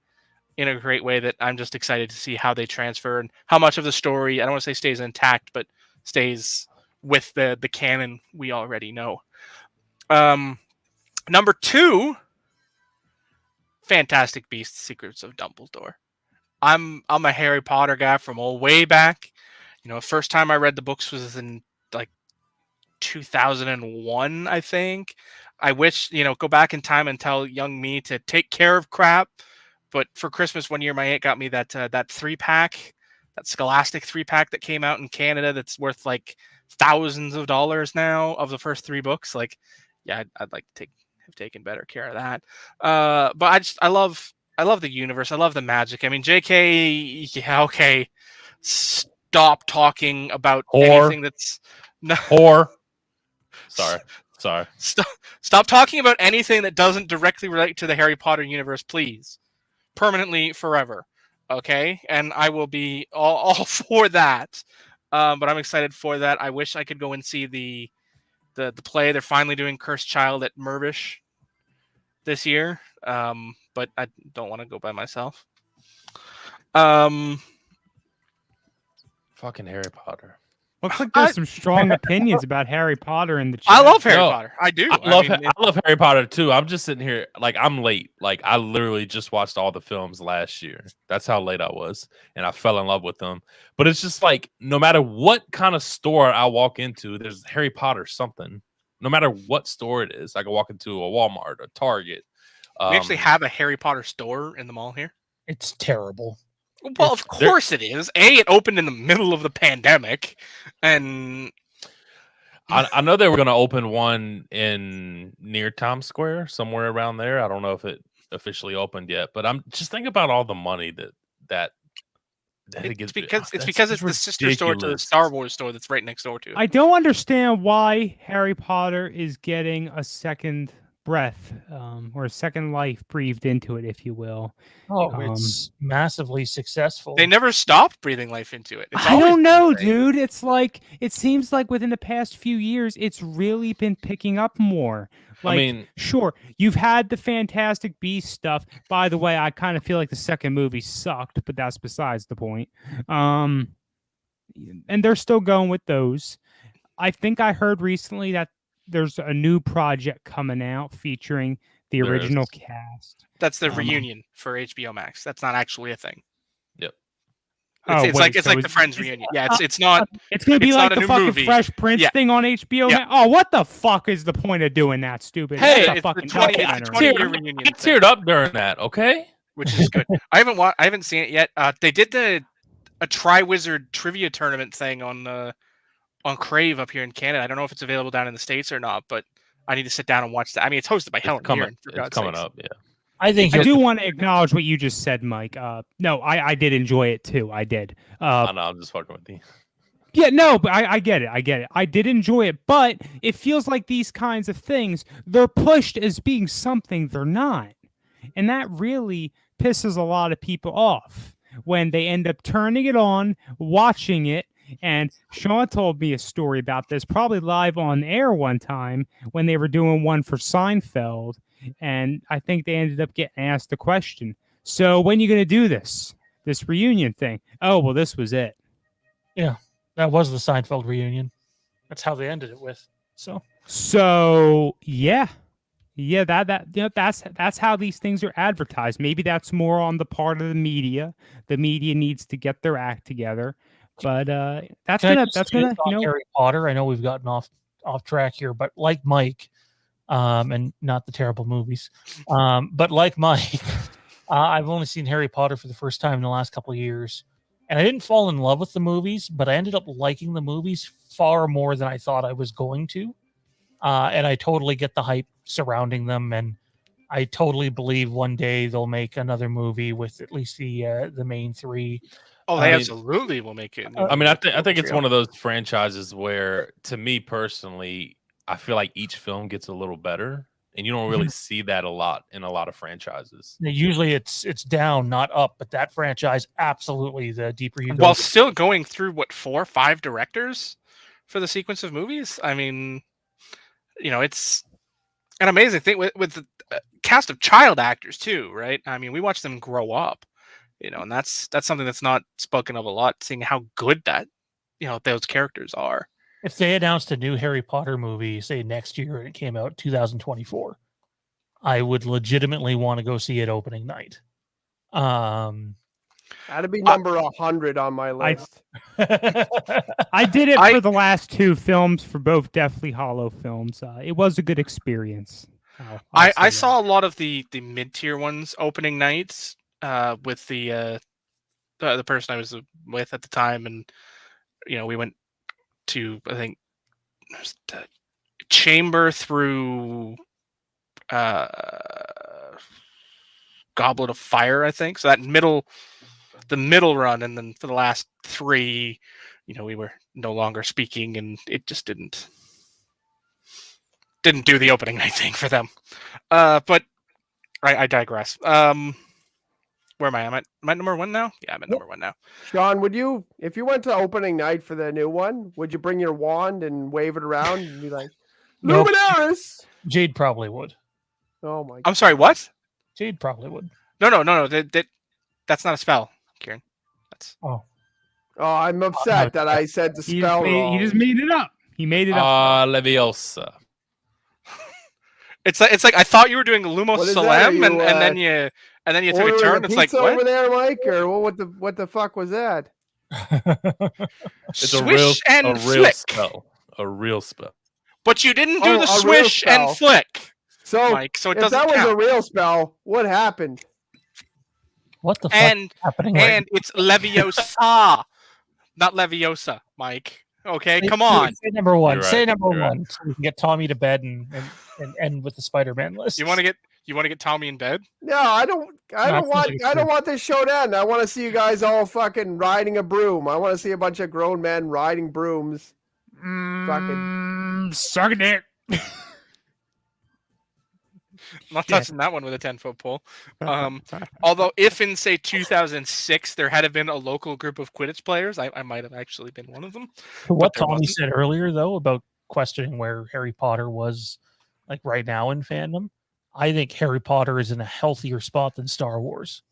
in a great way that I'm just excited to see how they transfer and how much of the story, I don't want to say stays intact, but stays with the canon we already know. Number 2, Fantastic Beasts: Secrets of Dumbledore. I'm a Harry Potter guy from way back. You know, first time I read the books was in like 2001, I think. I wish, you know, go back in time and tell young me to take care of crap. But for Christmas one year, my aunt got me that 3-pack, that Scholastic 3-pack that came out in Canada that's worth like thousands of dollars now, of the first 3 books. Like, yeah, I'd like to have taken better care of that. But I love the universe. I love the magic. I mean, JK, yeah, okay. Stop talking about anything that's Sorry. Stop talking about anything that doesn't directly relate to the Harry Potter universe, please. Permanently, forever. Okay? And I will be all for that. But I'm excited for that. I wish I could go and see the play. They're finally doing Cursed Child at Mirvish this year. But I don't want to go by myself. Fucking Harry Potter. Looks like there's some strong opinions about Harry Potter in the chat. I love Harry Potter. I do. I love Harry Potter too. I'm just sitting here like I'm late. Like I literally just watched all the films last year. That's how late I was, and I fell in love with them. But it's just like no matter what kind of store I walk into, there's Harry Potter something. No matter what store it is, I can walk into a Walmart, a Target. We actually have a Harry Potter store in the mall here. It's terrible. Well, of course it is. It opened in the middle of the pandemic, and I know they were going to open one near Times Square, somewhere around there. I don't know if it officially opened yet, but I'm just thinking about all the money that it gets. It's the sister store to the Star Wars store that's right next door to it. I don't understand why Harry Potter is getting a second breath or a second life breathed into it, if you will. It's massively successful. They never stopped breathing life into it. I don't know, dude. It's like it seems like within the past few years, it's really been picking up more. Like, I mean, sure, you've had the Fantastic Beasts stuff. By the way, I kind of feel like the second movie sucked, but that's besides the point. And they're still going with those. I think I heard recently that there's a new project coming out featuring the original cast. That's the reunion for HBO Max. That's not actually a thing. Yep. It's like the Friends reunion. Yeah, it's not. It's gonna be like the fucking movie. Fresh Prince thing on HBO. Yeah. Oh, what the fuck is the point of doing that? Stupid. Hey, it's fucking 20-year reunion. I teared up during that. Okay, which is good. I haven't seen it yet. They did a Triwizard trivia tournament thing on Crave up here in Canada. I don't know if it's available down in the States or not, but I need to sit down and watch that. I mean, it's hosted by Helen Mirren. It's coming up, yeah. I do want to acknowledge what you just said, Mike. No, I did enjoy it too. I did. I know, I'm just fucking with you. Yeah, no, but I get it. I did enjoy it, but it feels like these kinds of things, they're pushed as being something they're not. And that really pisses a lot of people off when they end up turning it on, watching it. And Sean told me a story about this, probably live on air one time when they were doing one for Seinfeld. And I think they ended up getting asked the question, so when are you going to do this reunion thing? Oh, well, this was it. Yeah, that was the Seinfeld reunion. That's how they ended it with. So yeah. Yeah, that's how these things are advertised. Maybe that's more on the part of the media. The media needs to get their act together. But that's Can I gonna just that's say gonna on Harry Potter? I know we've gotten off track here, but like Mike, and not the terrible movies, but like Mike, I've only seen Harry Potter for the first time in the last couple of years, and I didn't fall in love with the movies, but I ended up liking the movies far more than I thought I was going to. And I totally get the hype surrounding them, and I totally believe one day they'll make another movie with at least the main three. Oh, I they mean- absolutely will make it. I mean, I think it's one of those franchises where, to me personally, I feel like each film gets a little better, and you don't really see that a lot in a lot of franchises. Usually it's down, not up, but that franchise absolutely the deeper you go. While still going through what 4 or 5 directors for the sequence of movies. I mean, it's an amazing thing with the cast of child actors too, right? I mean, we watch them grow up, and that's something that's not spoken of a lot. Seeing how good that those characters are. If they announced a new Harry Potter movie, say next year, and it came out 2024, I would legitimately want to go see it opening night. That'd be number 100 on my list. I did it for the last 2 films, for both Deathly Hollow films. It was a good experience. I saw a lot of the mid-tier ones opening nights with the person I was with at the time, and we went to, I think, Chamber through Goblet of Fire, I think. So the middle run, and then for the last 3, we were no longer speaking, and it just didn't do the opening night thing for them. But I digress. Where am I? Am I number 1 now? Yeah, I'm at number 1 now. Sean, if you went to opening night for the new one, would you bring your wand and wave it around and be like, Nope. Luminaris? Jade probably would. Oh my God. I'm sorry, what? Jade probably would. No. That's not a spell, Kieran. That's Oh, I'm upset that I said the spell wrong. He just made it up. He made it up. Leviosa. It's like I thought you were doing Lumos What is that? Salem, Are you, and then you took a ordering turn. a It's like, pizza what? over there, Mike, or what the fuck was that? It's Swish and a real flick. spell. A real spell. But you didn't do Oh, the a real swish and spell. flick, So, Mike. So it if doesn't that was count. a real spell, what happened? What the fuck and is happening right and it's Leviosa, not Leviosa, Mike. Okay, now? come on. Say number 1. You're Say right. number You're 1 so we can get Tommy to bed and end with the Spider-Man list. You want to get Tommy in bed? No, I don't sounds like it's true. want this show to end. I want to see you guys all fucking riding a broom. I want to see a bunch of grown men riding brooms. Fucking suck a dick. Not touching that one with a 10-foot pole. Although, if in say 2006 there had been a local group of Quidditch players, I might have actually been one of them. What there Tommy wasn't. said earlier, though, about questioning where Harry Potter was, like right now in fandom, I think Harry Potter is in a healthier spot than Star Wars.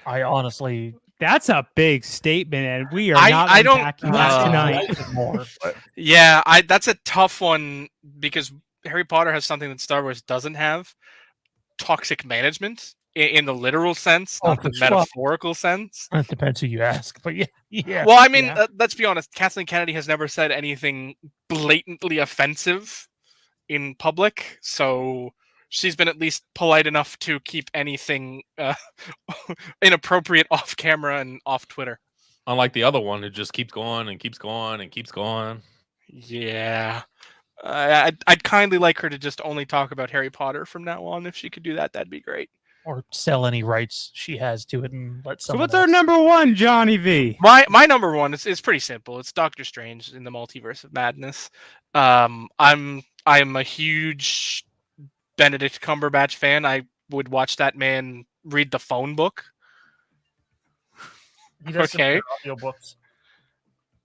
I honestly, That's a big statement, and we are I not don't- unpacking that tonight. like it more. But Yeah, that's a tough one because Harry Potter has something that Star Wars doesn't have: toxic management in the literal sense, Oh, not the for sure. metaphorical sense. it depends who you ask. But yeah. Well, I mean, yeah. let's be honest. Kathleen Kennedy has never said anything blatantly offensive in public, so she's been at least polite enough to keep anything inappropriate off camera and off Twitter. Unlike the other one who just keeps going and keeps going and keeps going. Yeah. I'd kindly like her to just only talk about Harry Potter from now on. If she could do that, that'd be great. Or sell any rights she has to it and let So someone what's our else. number 1, Johnny V? My number 1 is pretty simple. It's Doctor Strange in the Multiverse of Madness. I'm a huge Benedict Cumberbatch fan. I would watch that man read the phone book. He does some Okay. good audiobooks.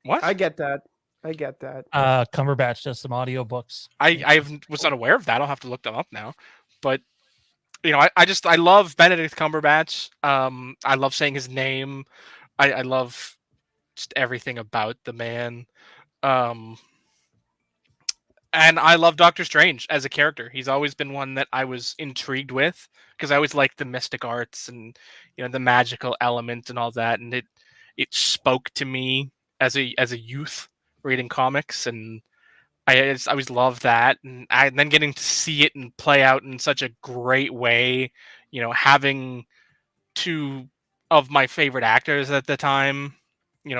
What? I get that. Cumberbatch does some audiobooks. I was unaware of that. I'll have to look them up now. But I love Benedict Cumberbatch. I love saying his name. I love just everything about the man. And I love Doctor Strange as a character. He's always been one that I was intrigued with because I always liked the mystic arts and the magical element and all that, and it spoke to me as a youth reading comics, and I always loved that, and then getting to see it and play out in such a great way. Having two of my favorite actors at the time,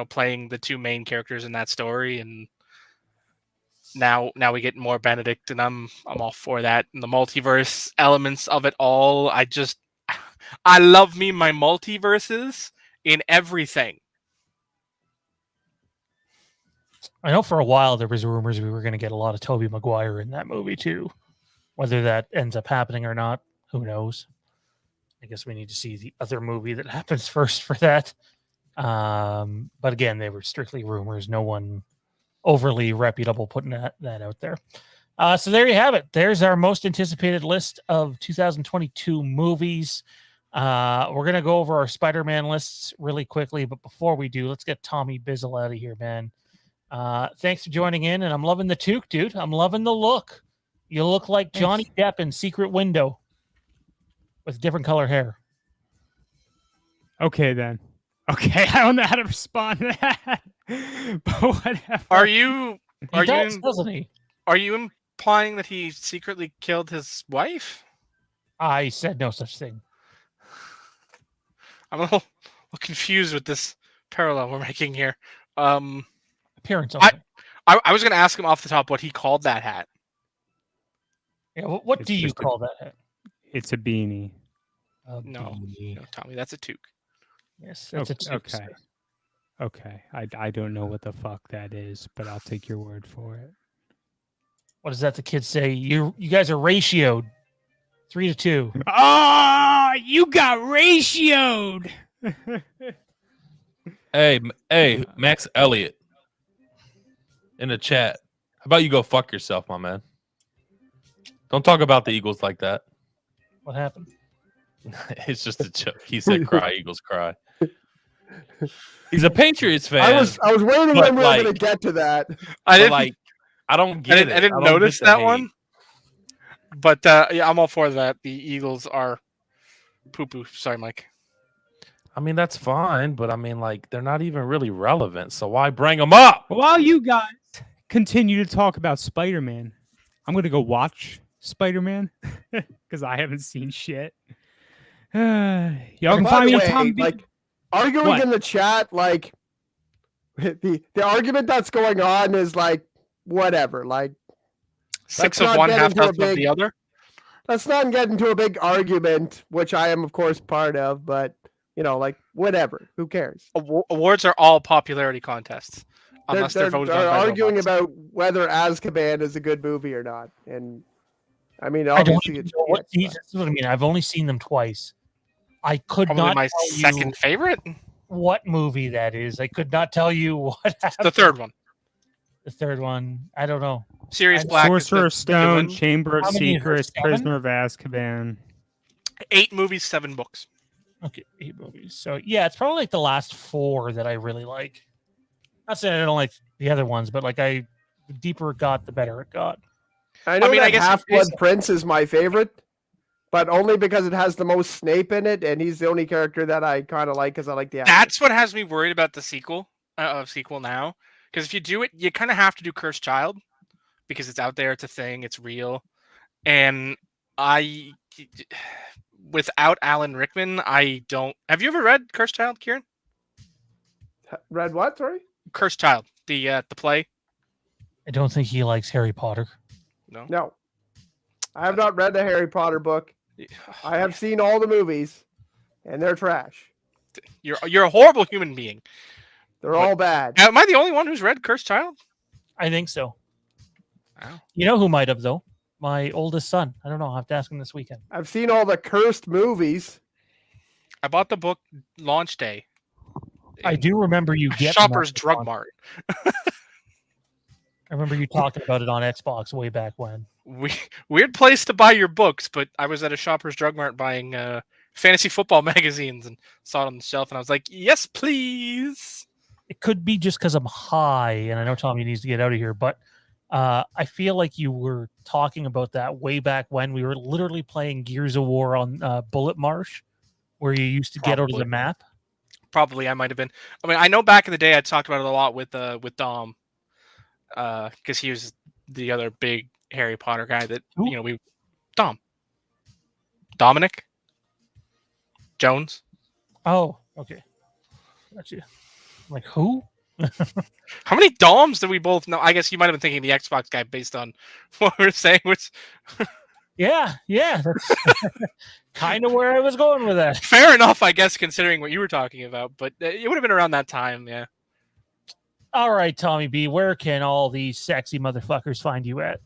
playing the two main characters in that story, and now we get more Benedict, and I'm all for that. And the multiverse elements of it all, I love me my multiverses in everything. I know for a while there was rumors we were going to get a lot of Tobey Maguire in that movie too. Whether that ends up happening or not, who knows? I guess we need to see the other movie that happens first for that. But again, they were strictly rumors. No one overly reputable putting that out there. So there you have it. There's our most anticipated list of 2022 movies. We're going to go over our Spider-Man lists really quickly. But before we do, let's get Tommy Bizzle out of here, man. Thanks for joining in. And I'm loving the toque, dude. I'm loving the look. You look like Johnny Depp in Secret Window with different color hair. Okay, then. Okay, I don't know how to respond to that. But whatever. Doesn't he? Are you implying that he secretly killed his wife? I said no such thing. I'm a little confused with this parallel we're making here. Appearance only. I was going to ask him off the top what he called that hat. Yeah, what do you call that hat? It's a beanie. No, Tommy, that's a toque. Yes, that's a toque. Okay. Okay. I don't know what the fuck that is, but I'll take your word for it. What does that the kids say? You guys are ratioed 3-2. Oh, you got ratioed. Hey, Max Elliott in the chat. How about you go fuck yourself, my man? Don't talk about the Eagles like that. What happened? It's just a joke. He said, "Cry, Eagles, cry." He's a Patriots fan. I was waiting when we were going to get to that. I don't get it. I didn't notice that one. But yeah, I'm all for that. The Eagles are poo-poo. Sorry, Mike. I mean, that's fine, but I mean, like, they're not even really relevant. So why bring them up? While you guys continue to talk about Spider-Man, I'm going to go watch Spider-Man because I haven't seen shit. Y'all can find me on Tom B. Arguing in the chat, like the argument that's going on is like whatever. Like 6 of one, half of the other. Let's not get into a big argument, which I am of course part of, but like whatever. Who cares? Awards are all popularity contests. Unless they're voted on by arguing robots. about whether Azkaban is a good movie or not. And I mean, obviously it's this is what I mean. I've only seen them twice. I could Probably not my tell second you favorite. what movie that is. I could not tell you what happened. The third one. The third one. I don't know. Sirius Black. Sorcerer's Stone, the Chamber of How many Secrets, are there? Prisoner of Azkaban. 8 movies, 7 books. Okay, 8 movies. So yeah, it's probably like the last 4 that I really like. Not saying I don't like the other ones, but like the deeper it got, the better it got. I know I guess Half-Blood Prince is my favorite, but only because it has the most Snape in it, and he's the only character that I kind of like because I like the actor. That's what has me worried about the sequel now. Because if you do it, you kind of have to do Cursed Child because it's out there, it's a thing, it's real. And without Alan Rickman, I don't. Have you ever read Cursed Child, Kieran? Read what? Sorry. Cursed Child, the play. I don't think he likes Harry Potter. No. I have not read the Harry Potter book. I have seen all the movies, and they're trash. You're a horrible human being. They're all bad. Am I the only one who's read Cursed Child? I think so. Wow. You know who might have though? My oldest son. I don't know. I'll have to ask him this weekend. I've seen all the cursed movies. I bought the book launch day. I do remember you getting Shoppers that Drug on- Mart. I remember you talking about it on Xbox way back when. Weird place to buy your books, but I was at a Shoppers Drug Mart buying fantasy football magazines and saw it on the shelf, and I was like, "Yes, please." It could be just because I'm high, and I know Tommy needs to get out of here, but I feel like you were talking about that way back when we were literally playing Gears of War on Bullet Marsh, where you used to get out of the Probably. map. Probably I might have been. I mean, I know back in the day I talked about it a lot with Dom, because he was the other big Harry Potter guy that Who? Dominic Jones. Oh, okay. Gotcha. Like who? How many Doms do we both know? I guess you might have been thinking the Xbox guy based on what we were saying, which Yeah, that's kind of where I was going with that. fair enough, I guess, considering what you were talking about. But it would have been around that time, yeah. All right, Tommy B, where can all these sexy motherfuckers find you at?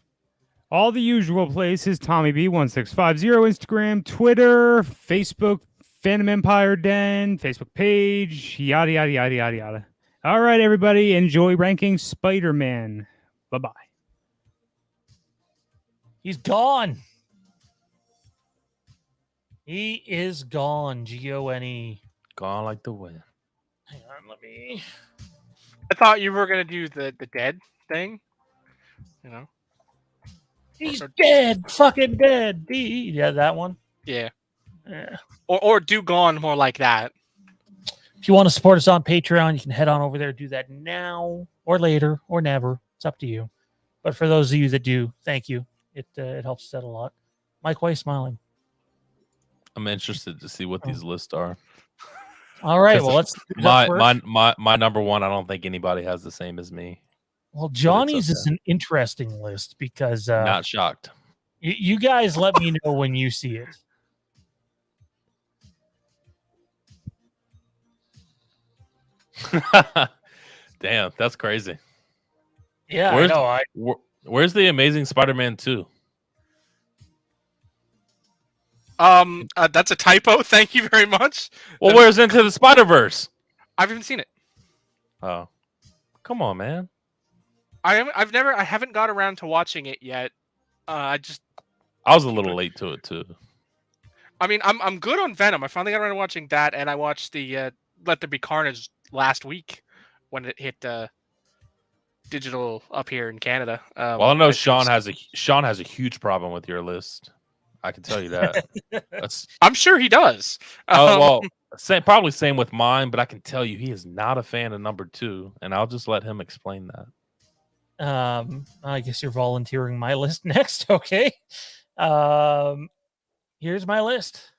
All the usual places, Tommy B1650, Instagram, Twitter, Facebook, Fandom Empire Den, Facebook page, yada, yada, yada, yada, yada. All right, everybody, enjoy ranking Spider-Man. Bye-bye. He's gone. He is gone. G-O-N-E. Gone like the wind. Hang on, let me... I thought you were gonna do the dead thing. You know? He's dead. Fucking dead. Yeah, that one. Yeah. Yeah. Or do Gone more like that. If you want to support us on Patreon, you can head on over there, do that now or later or never. It's up to you. But for those of you that do, thank you. It helps us out a lot. Mike, why are you smiling? I'm interested to see what these lists are. All right, well, let's my number one. I don't think anybody has the same as me. Well, Johnny's is an interesting list because not shocked. You guys let me know when you see it. Damn, that's crazy. Yeah, I know. Where's the Amazing Spider-Man 2? That's a typo. Thank you very much. Well, where's Into the Spider-Verse? I haven't seen it. Oh, come on, man. I haven't got around to watching it yet. I was a little late to it too. I mean, I'm good on Venom. I finally got around to watching that, and I watched the Let There Be Carnage last week when it hit digital up here in Canada. Well, I know Sean has a huge problem with your list. I can tell you that. I'm sure he does. Probably same with mine, but I can tell you he is not a fan of number 2, and I'll just let him explain that. I guess you're volunteering my list next. Okay. Here's my list.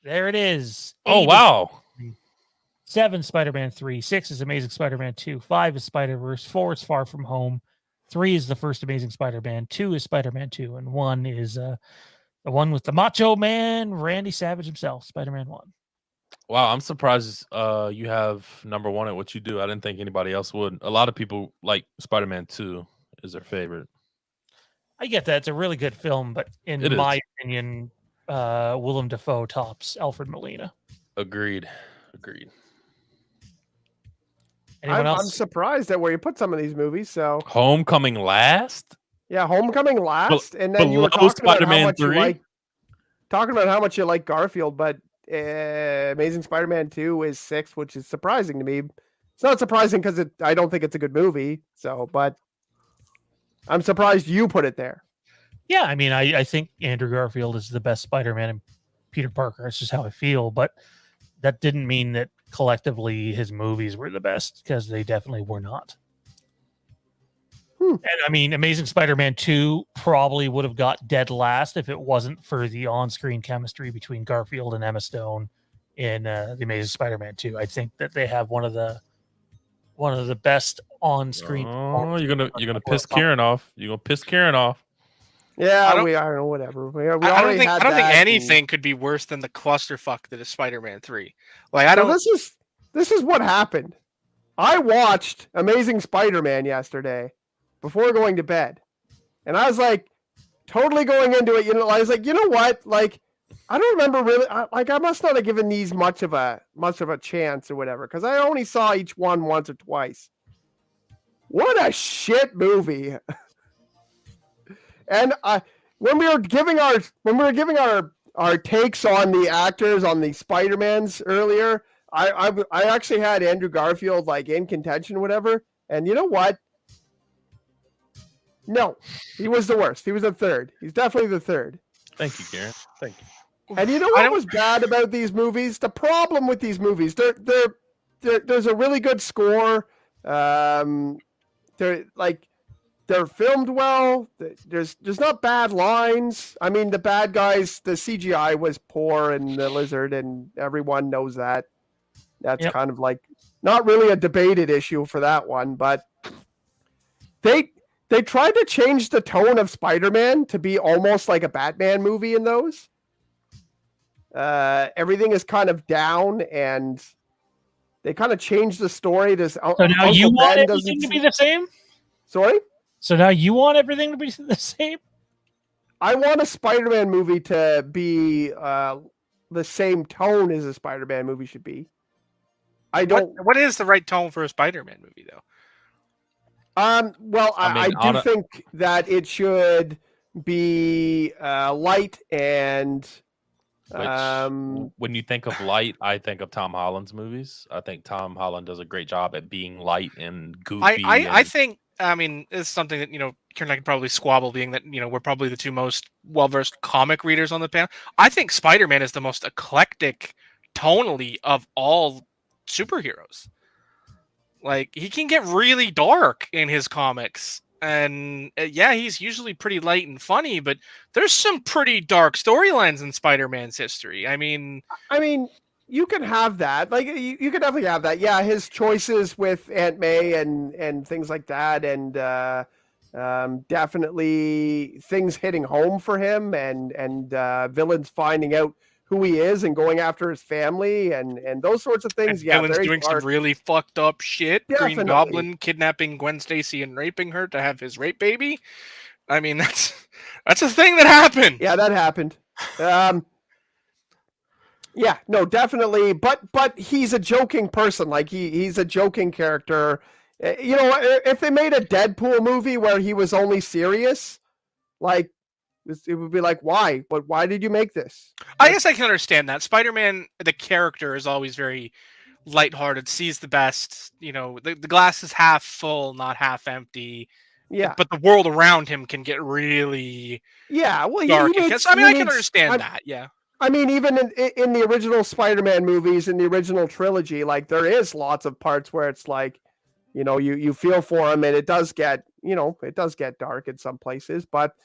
There it is. Oh, wow. 7 Spider-Man 3, 6 is Amazing Spider-Man 2, 5 is Spider-Verse, 4 is Far From Home, 3 is the first Amazing Spider-Man, 2 is Spider-Man 2, and 1 is the one with the Macho Man, Randy Savage himself, Spider-Man 1. Wow, I'm surprised you have number 1 at what you do. I didn't think anybody else would. A lot of people like Spider-Man 2 is their favorite. I get that. It's a really good film, but in my opinion, Willem Dafoe tops Alfred Molina. Agreed. Anyone else? I'm surprised at where you put some of these movies. So Homecoming last? Yeah, Homecoming last, and then you were talking about how much you like Garfield, but Amazing Spider-Man 2 is 6th, which is surprising to me. It's not surprising because I don't think it's a good movie. So, but I'm surprised you put it there. Yeah, I mean, I think Andrew Garfield is the best Spider-Man and Peter Parker. That's just how I feel, but that didn't mean that collectively his movies were the best, because they definitely were not. And I mean, Amazing Spider-Man 2 probably would have got dead last if it wasn't for the on-screen chemistry between Garfield and Emma Stone in the Amazing Spider-Man 2. I think that they have one of the best on-screen. Oh, you're gonna piss Kieran off. You're gonna piss Kieran off. Yeah, I don't know, whatever. I don't think anything could be worse than the clusterfuck that is Spider-Man 3. Like This is what happened. I watched Amazing Spider-Man yesterday before going to bed, and I was like, totally going into it. I was like, you know what? Like, I don't remember really. I must not have given these much of a chance or whatever, because I only saw each one once or twice. What a shit movie! And when we were giving our takes on the actors on the Spider-Mans earlier, I actually had Andrew Garfield like in contention or whatever. And you know what? No, he was the worst. He was the third. He's definitely the third. Thank you, Karen. Thank you. And you know I what don't. was bad about these movies? The problem with these movies, there's a really good score. They're like they're filmed well. There's not bad lines. I mean, the bad guys, the CGI was poor in the Lizard, and everyone knows that. That's Yep. kind of like not really a debated issue for that one, but they tried to change the tone of Spider-Man to be almost like a Batman movie in those. Everything is kind of down, and they kind of changed the story. So now you want everything to be the same? Sorry? So now you want everything to be the same? I want a Spider-Man movie to be the same tone as a Spider-Man movie should be. I don't. What is the right tone for a Spider-Man movie, though? Well, I mean, I do think that it should be light and. When you think of light, I think of Tom Holland's movies. I think Tom Holland does a great job at being light and goofy. I think. I mean, it's something that Karen and I could probably squabble, being that we're probably the two most well-versed comic readers on the panel. I think Spider-Man is the most eclectic tonally of all superheroes. Like, he can get really dark in his comics, and yeah, he's usually pretty light and funny, but there's some pretty dark storylines in Spider-Man's history. I mean, you can have that. Like, you can definitely have that. Yeah, his choices with Aunt May and things like that, and definitely things hitting home for him, and villains finding out who he is and going after his family, and those sorts of things. Yeah, villains doing dark. some really fucked up shit. Definitely. Green Goblin kidnapping Gwen Stacy and raping her to have his rape baby. I mean, that's a thing that happened. Yeah, that happened. Yeah, no, definitely. But he's a joking person. Like he's a joking character. If they made a Deadpool movie where he was only serious, like it would be like, why? But why did you make this? I guess I can understand that. Spider-Man, the character, is always very lighthearted, sees the best. The glass is half full, not half empty. Yeah. But the world around him can get really well, dark. I can understand that. Yeah. I mean, even in the original Spider-Man movies, in the original trilogy, like there is lots of parts where it's like, you feel for him, and it does get dark in some places, but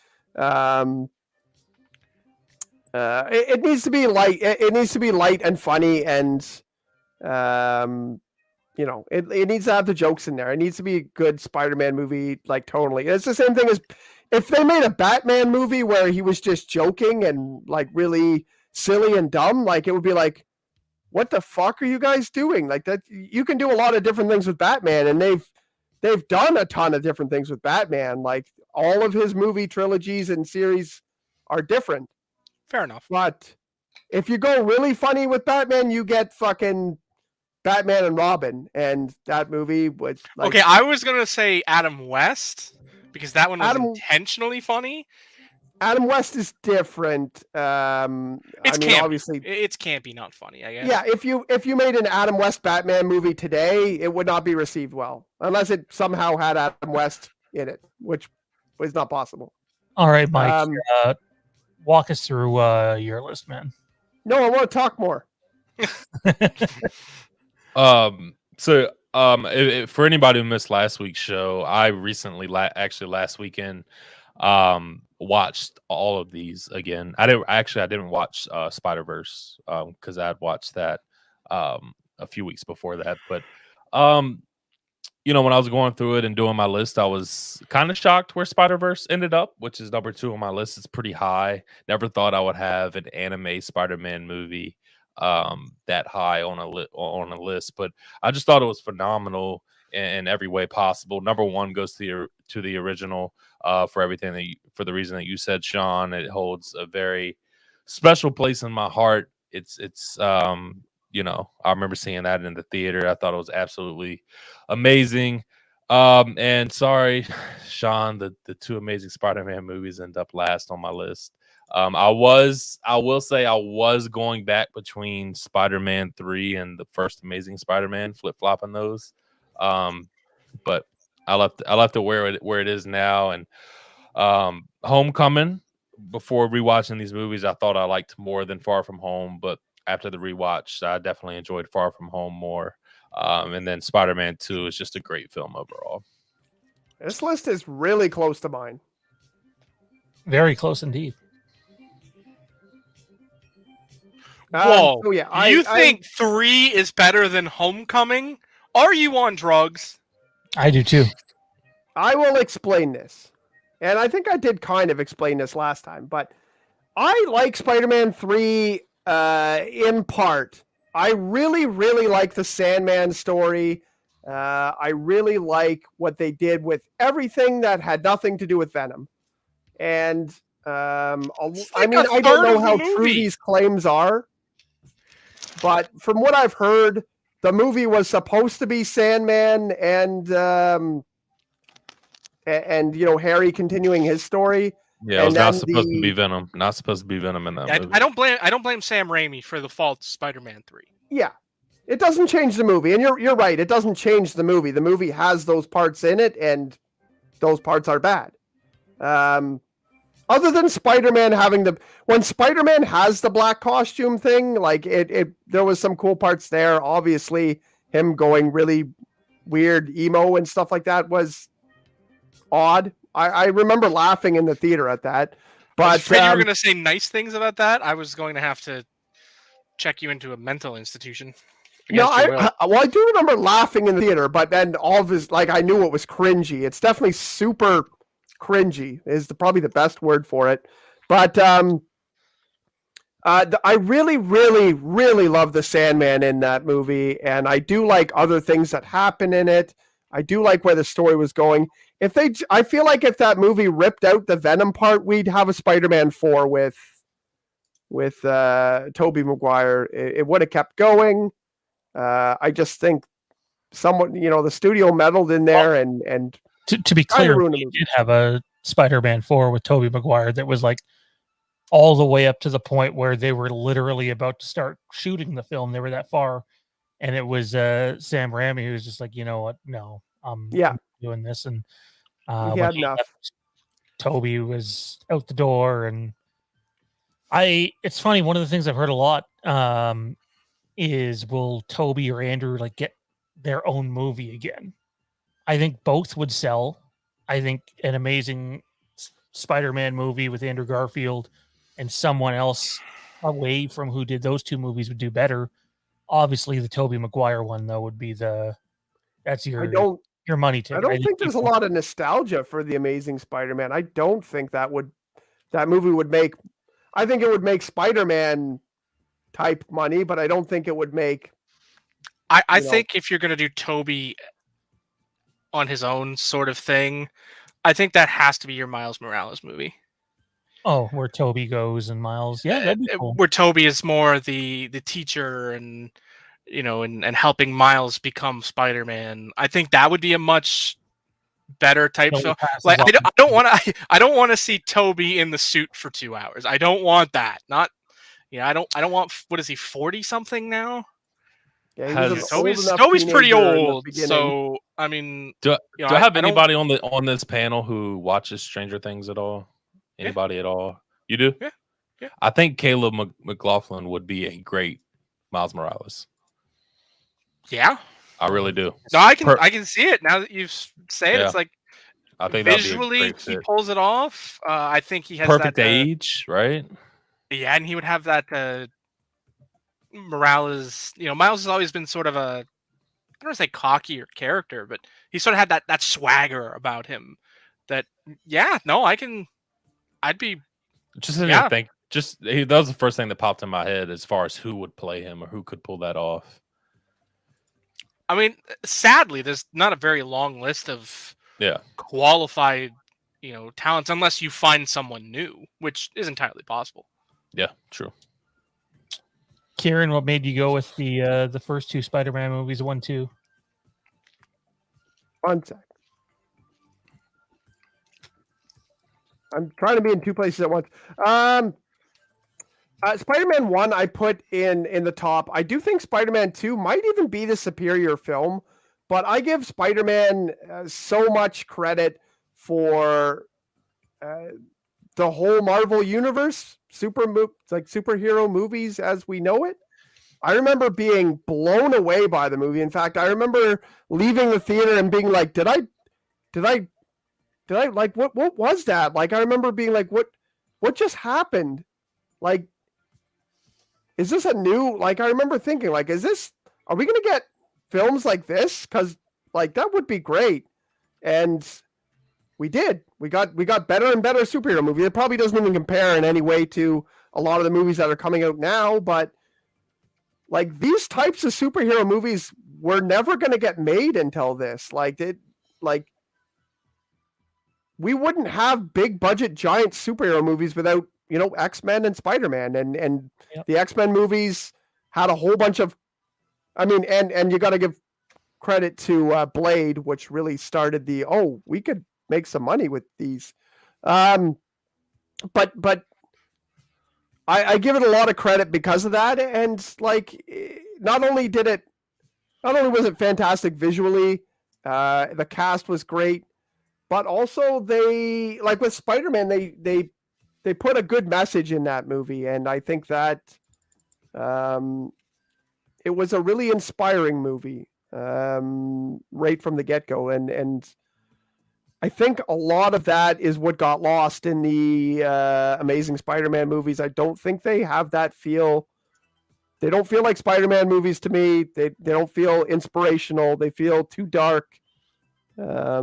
it needs to be light. It needs to be light and funny, and it needs to have the jokes in there. It needs to be a good Spider-Man movie, like totally. It's the same thing as if they made a Batman movie where he was just joking and like really silly and dumb. Like it would be like, what the fuck are you guys doing? Like that, you can do a lot of different things with Batman, and they've done a ton of different things with Batman. Like all of his movie trilogies and series are different. Fair enough. But if you go really funny with Batman, you get fucking Batman and Robin, and that movie was like, okay. I was gonna say Adam West because that one was intentionally funny. Adam West is different. Obviously, it's campy, not funny. I guess. Yeah, if you made an Adam West Batman movie today, it would not be received well unless it somehow had Adam West in it, which was not possible. All right, Mike, walk us through your list, man. No, I want to talk more. For anybody who missed last week's show, I recently, last weekend, watched all of these again. I didn't watch Spider-Verse because I had watched that a few weeks before that. But when I was going through it and doing my list, I was kind of shocked where Spider-Verse ended up, which is number 2 on my list. It's pretty high. Never thought I would have an anime Spider-Man movie that high on a list, but I just thought it was phenomenal in every way possible. Number 1 goes to the original for everything for the reason that you said, Sean. It holds a very special place in my heart. It's I remember seeing that in the theater. I thought it was absolutely amazing. And sorry, Sean, the 2 Amazing Spider-Man movies end up last on my list. I will say I was going back between Spider-Man 3 and the first Amazing Spider-Man, flip-flopping those. But I left it where it is now. And Homecoming, before rewatching these movies, I thought I liked more than Far From Home, but after the rewatch, I definitely enjoyed Far From Home more. And then Spider-Man 2 is just a great film overall. This list is really close to mine. Very close indeed. Whoa. So yeah, You think 3 is better than Homecoming? Are you on drugs? I do too. I will explain this. And I think I did kind of explain this last time, but I like Spider-Man 3 in part. I really, really like the Sandman story. I really like what they did with everything that had nothing to do with Venom. And I mean, I don't know how true these claims are, but from what I've heard, the movie was supposed to be Sandman and Harry continuing his story. Yeah, it was not supposed to be Venom. Not supposed to be Venom in that movie. I don't blame Sam Raimi for the fault of Spider-Man 3. Yeah. It doesn't change the movie, and you're right. It doesn't change the movie. The movie has those parts in it, and those parts are bad. Other than Spider-Man when Spider-Man has the black costume thing, like there was some cool parts there. Obviously, him going really weird emo and stuff like that was odd. I remember laughing in the theater at that. But I was afraid you were going to say nice things about that. I was going to have to check you into a mental institution. No, I do remember laughing in the theater, but then all of his, like, I knew it was cringy. It's definitely super cringy is probably the best word for it. But I really, really, really love the Sandman in that movie, and I do like other things that happen in it. I do like where the story was going. I feel like if that movie ripped out the Venom part, we'd have a Spider-Man 4 with Tobey Maguire. It would have kept going. I just think someone, the studio meddled in there and to be clear, we did have a Spider-Man 4 with Tobey Maguire that was like all the way up to the point where they were literally about to start shooting the film. They were that far, and it was Sam Raimi who was just like, you know what? No, I'm doing this, and he had enough. Tobey was out the door, and it's funny. One of the things I've heard a lot is will Tobey or Andrew like get their own movie again? I think both would sell. I think an amazing Spider-Man movie with Andrew Garfield and someone else away from who did those two movies would do better. Obviously, the Tobey Maguire one though would be that's your money ticket. I don't think there's a lot of nostalgia for the Amazing Spider-Man. I don't think that movie would make. I think it would make Spider-Man type money, but I don't think it would make. I think if you're going to do Tobey on his own sort of thing, I think that has to be your Miles Morales movie. Oh, where Tobey goes and Miles, yeah, that'd be cool. Where Tobey is more the teacher and and helping Miles become Spider-Man. I think that would be a much better type film. Like I don't want to see Tobey in the suit for 2 hours. I don't want that. Not. I don't want. What is he? 40 something now? Yeah, Toby's pretty old. So I mean, do I have anybody on this panel who watches Stranger Things at all? Anybody at all? You do? Yeah. I think Caleb McLaughlin would be a great Miles Morales. Yeah, I really do. No, I can see it now that you've said it. It's like I think visually he pulls it off. I think he has perfect age, right? Yeah, and he would have that Morales. Miles has always been sort of I don't want to say cocky or character, but he sort of had that swagger about him. That I'd be just didn't think. That was the first thing that popped in my head as far as who would play him or who could pull that off. I mean, sadly, there's not a very long list of qualified, talents unless you find someone new, which is entirely possible. Yeah, true. Kieran, what made you go with the first two Spider-Man movies, 1, 2? 1 sec. I'm trying to be in two places at once. Spider-Man 1 I put in the top. I do think Spider-Man 2 might even be the superior film, but I give Spider-Man so much credit for the whole Marvel universe, superhero movies as we know it. I remember being blown away by the movie. In fact, I remember leaving the theater and being like, did I like, what was that? Like, I remember being like, what just happened? Like, is this a new, like, I remember thinking, like, are we going to get films like this? Cause like, that would be great. And we did. We got better and better superhero movies. It probably doesn't even compare in any way to a lot of the movies that are coming out now, but like, these types of superhero movies were never going to get made until this. We wouldn't have big budget giant superhero movies without, X-Men and Spider-Man, and Yep. the X-Men movies had a whole bunch of, and you got to give credit to Blade, which really started we could make some money with these. But I give it a lot of credit because of that. And like, not only was it fantastic visually, the cast was great, but also they, like with Spider-Man, they put a good message in that movie. And I think that it was a really inspiring movie right from the get-go. And I think a lot of that is what got lost in the Amazing Spider-Man movies. I don't think they have that feel. They don't feel like Spider-Man movies to me. They don't feel inspirational. They feel too dark. I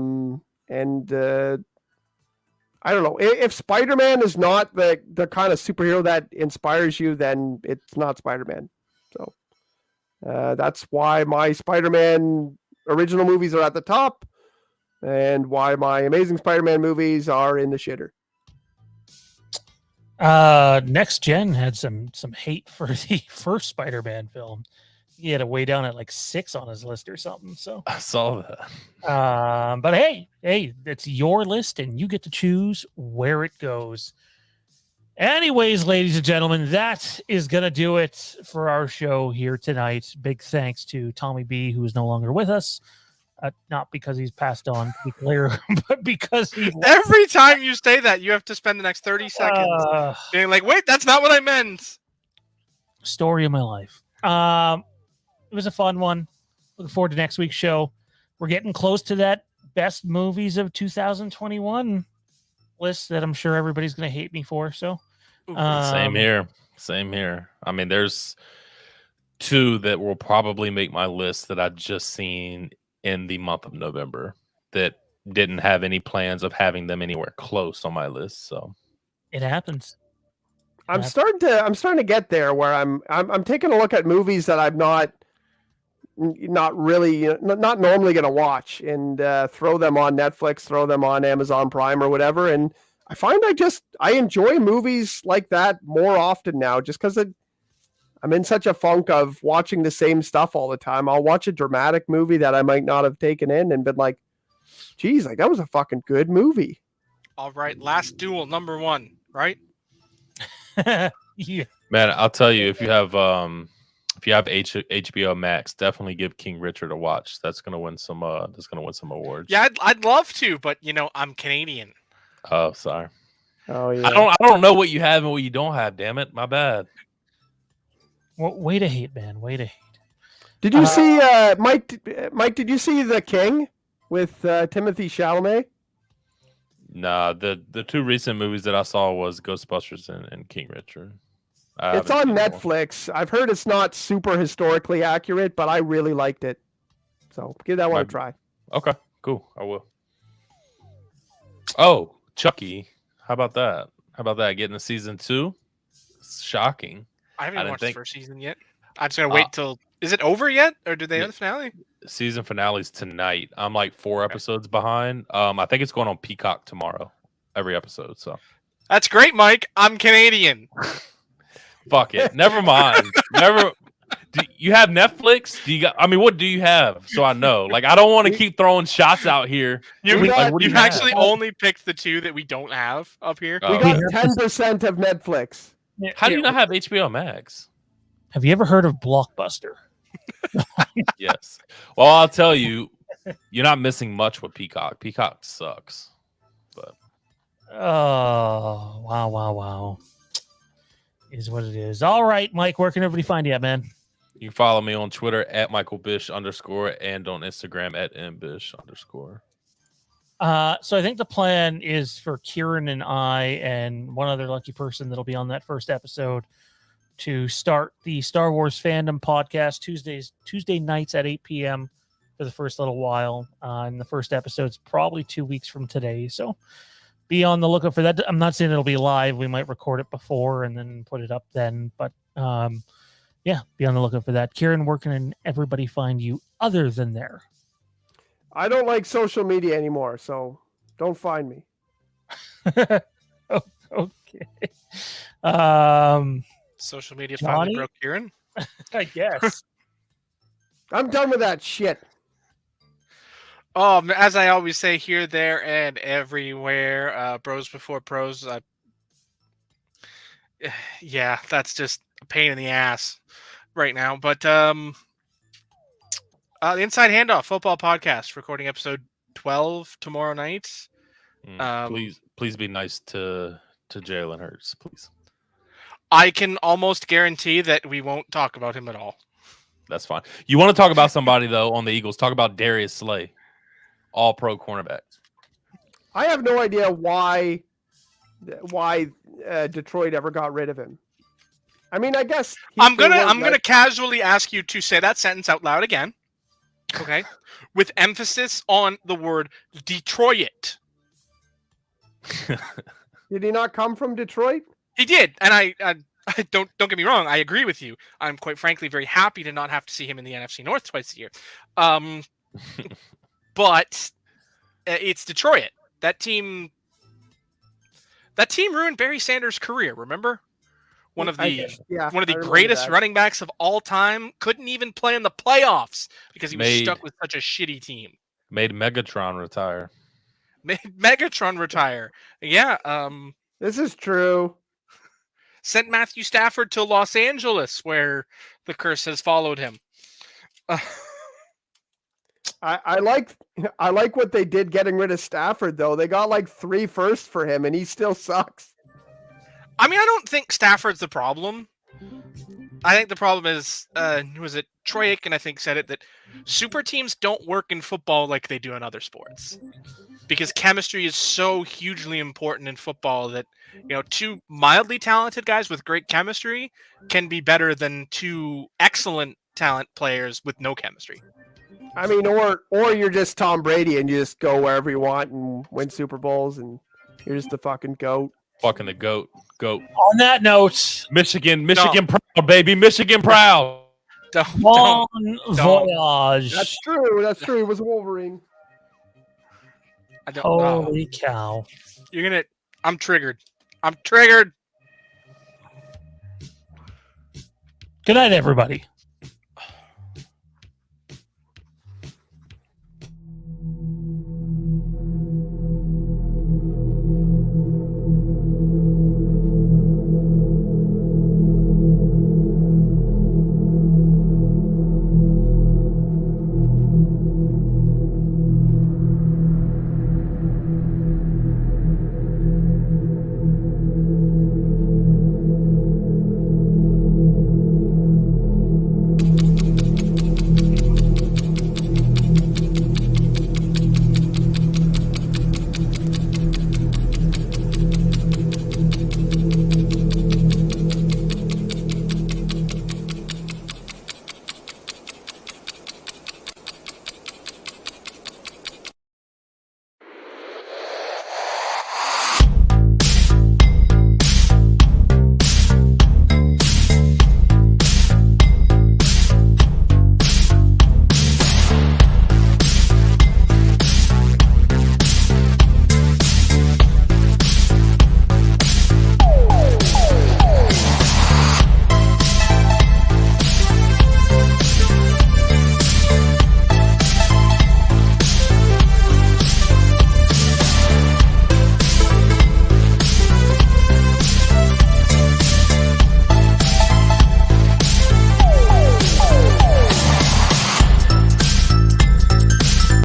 don't know. If Spider-Man is not the kind of superhero that inspires you, then it's not Spider-Man. So that's why my Spider-Man original movies are at the top, and why my Amazing Spider-Man movies are in the shitter. Next Gen had some hate for the first Spider-Man film. He had it way down at like 6 on his list or something. So I saw that. But hey, it's your list and you get to choose where it goes. Anyways, ladies and gentlemen, that is going to do it for our show here tonight. Big thanks to Tommy B, who is no longer with us. Not because he's passed on, to be clear, but because he... Every time you say that, you have to spend the next 30 seconds being like, wait, that's not what I meant. Story of my life. It was a fun one. Looking forward to next week's show. We're getting close to that best movies of 2021 list that I'm sure everybody's going to hate me for. So, Same here. I mean, there's 2 that will probably make my list that I just seen in the month of November that didn't have any plans of having them anywhere close on my list. So it happens. I'm starting to get there where I'm taking a look at movies that I'm not really not normally going to watch, and throw them on Netflix, throw them on Amazon Prime or whatever. And I find I enjoy movies like that more often now, just because I'm in such a funk of watching the same stuff all the time. I'll watch a dramatic movie that I might not have taken in and been like, geez, like that was a fucking good movie. All right, Last Duel, number 1, right? Yeah. Man, I'll tell you, if you have HBO Max, definitely give King Richard a watch. That's gonna win some awards. Yeah, I'd love to, but I'm Canadian. Oh, sorry. Oh yeah. I don't know what you have and what you don't have. Damn it, my bad. Well, way to hate, man. Way to hate. Did you see Mike? Did you see The King with Timothée Chalamet? Nah, the 2 recent movies that I saw was Ghostbusters and King Richard. It's on Netflix. I've heard it's not super historically accurate, but I really liked it. So give that one a try. Okay, cool. I will. Oh, Chucky. How about that? Getting a season 2? It's shocking. I haven't watched the first season yet. I'm just gonna wait till. Is it over yet, or do they have the finale? Season finale's tonight. I'm like 4 episodes behind. I think it's going on Peacock tomorrow. Every episode. So that's great, Mike. I'm Canadian. Fuck it. Never mind. Do you have Netflix? What do you have? So I know. Like, I don't want to keep throwing shots out here. You've actually only picked the 2 that we don't have up here. We got 10% of Netflix. How do you not have HBO Max? Have you ever heard of Blockbuster? Yes. Well, I'll tell you, You're not missing much with Peacock. Peacock sucks. But Oh, wow. Is what it is. All right, Mike, where can everybody find you at, man? you can follow me on Twitter at MichaelBish_ and on Instagram at mbish_. So I think the plan is for Kieran and I and one other lucky person that'll be on that first episode to start the Star Wars Fandom podcast Tuesday nights at 8 p.m. for the first little while. And the first episode's probably 2 weeks from today. So be on the lookout for that. I'm not saying it'll be live. We might record it before and then put it up then. But yeah, be on the lookout for that. Kieran, where can everybody find you other than there? I don't like social media anymore, so don't find me. Okay. Social media Johnny? finally broke Kieran. I guess. I'm done with that shit. As I always say, here, there, and everywhere. Bros before pros. Yeah, that's just a pain in the ass right now. But the Inside Handoff Football Podcast, recording episode 12 tomorrow night. Please be nice to Jalen Hurts, please. I can almost guarantee that we won't talk about him at all. That's fine. You want to talk about somebody though on the Eagles? Talk about Darius Slay, all-pro cornerback. I have no idea why Detroit ever got rid of him. I mean, I guess I'm gonna casually ask you to say that sentence out loud again, okay? With emphasis on the word Detroit. Did he not come from Detroit? He did, and I don't get me wrong. I agree with you. I'm quite frankly very happy to not have to see him in the NFC North twice a year. But it's Detroit. That team ruined Barry Sanders' career. Remember, one of the greatest running backs of all time couldn't even play in the playoffs because he was stuck with such a shitty team. Made Megatron retire. Yeah. This is true. Sent Matthew Stafford to Los Angeles, where the curse has followed him. I like what they did getting rid of Stafford, though. They got like 3 firsts for him, and he still sucks. I mean, I don't think Stafford's the problem. I think the problem is, was it Troy Aikman, I think, said it, that super teams don't work in football like they do in other sports. Because chemistry is so hugely important in football that, 2 mildly talented guys with great chemistry can be better than 2 excellent talent players with no chemistry. I mean, or you're just Tom Brady and you just go wherever you want and win Super Bowls and you're just the fucking GOAT. Fucking the GOAT. On that note, Michigan proud, baby. Michigan proud. Bon voyage. That's true. He was Wolverine. Holy cow. I'm triggered. Good night, everybody.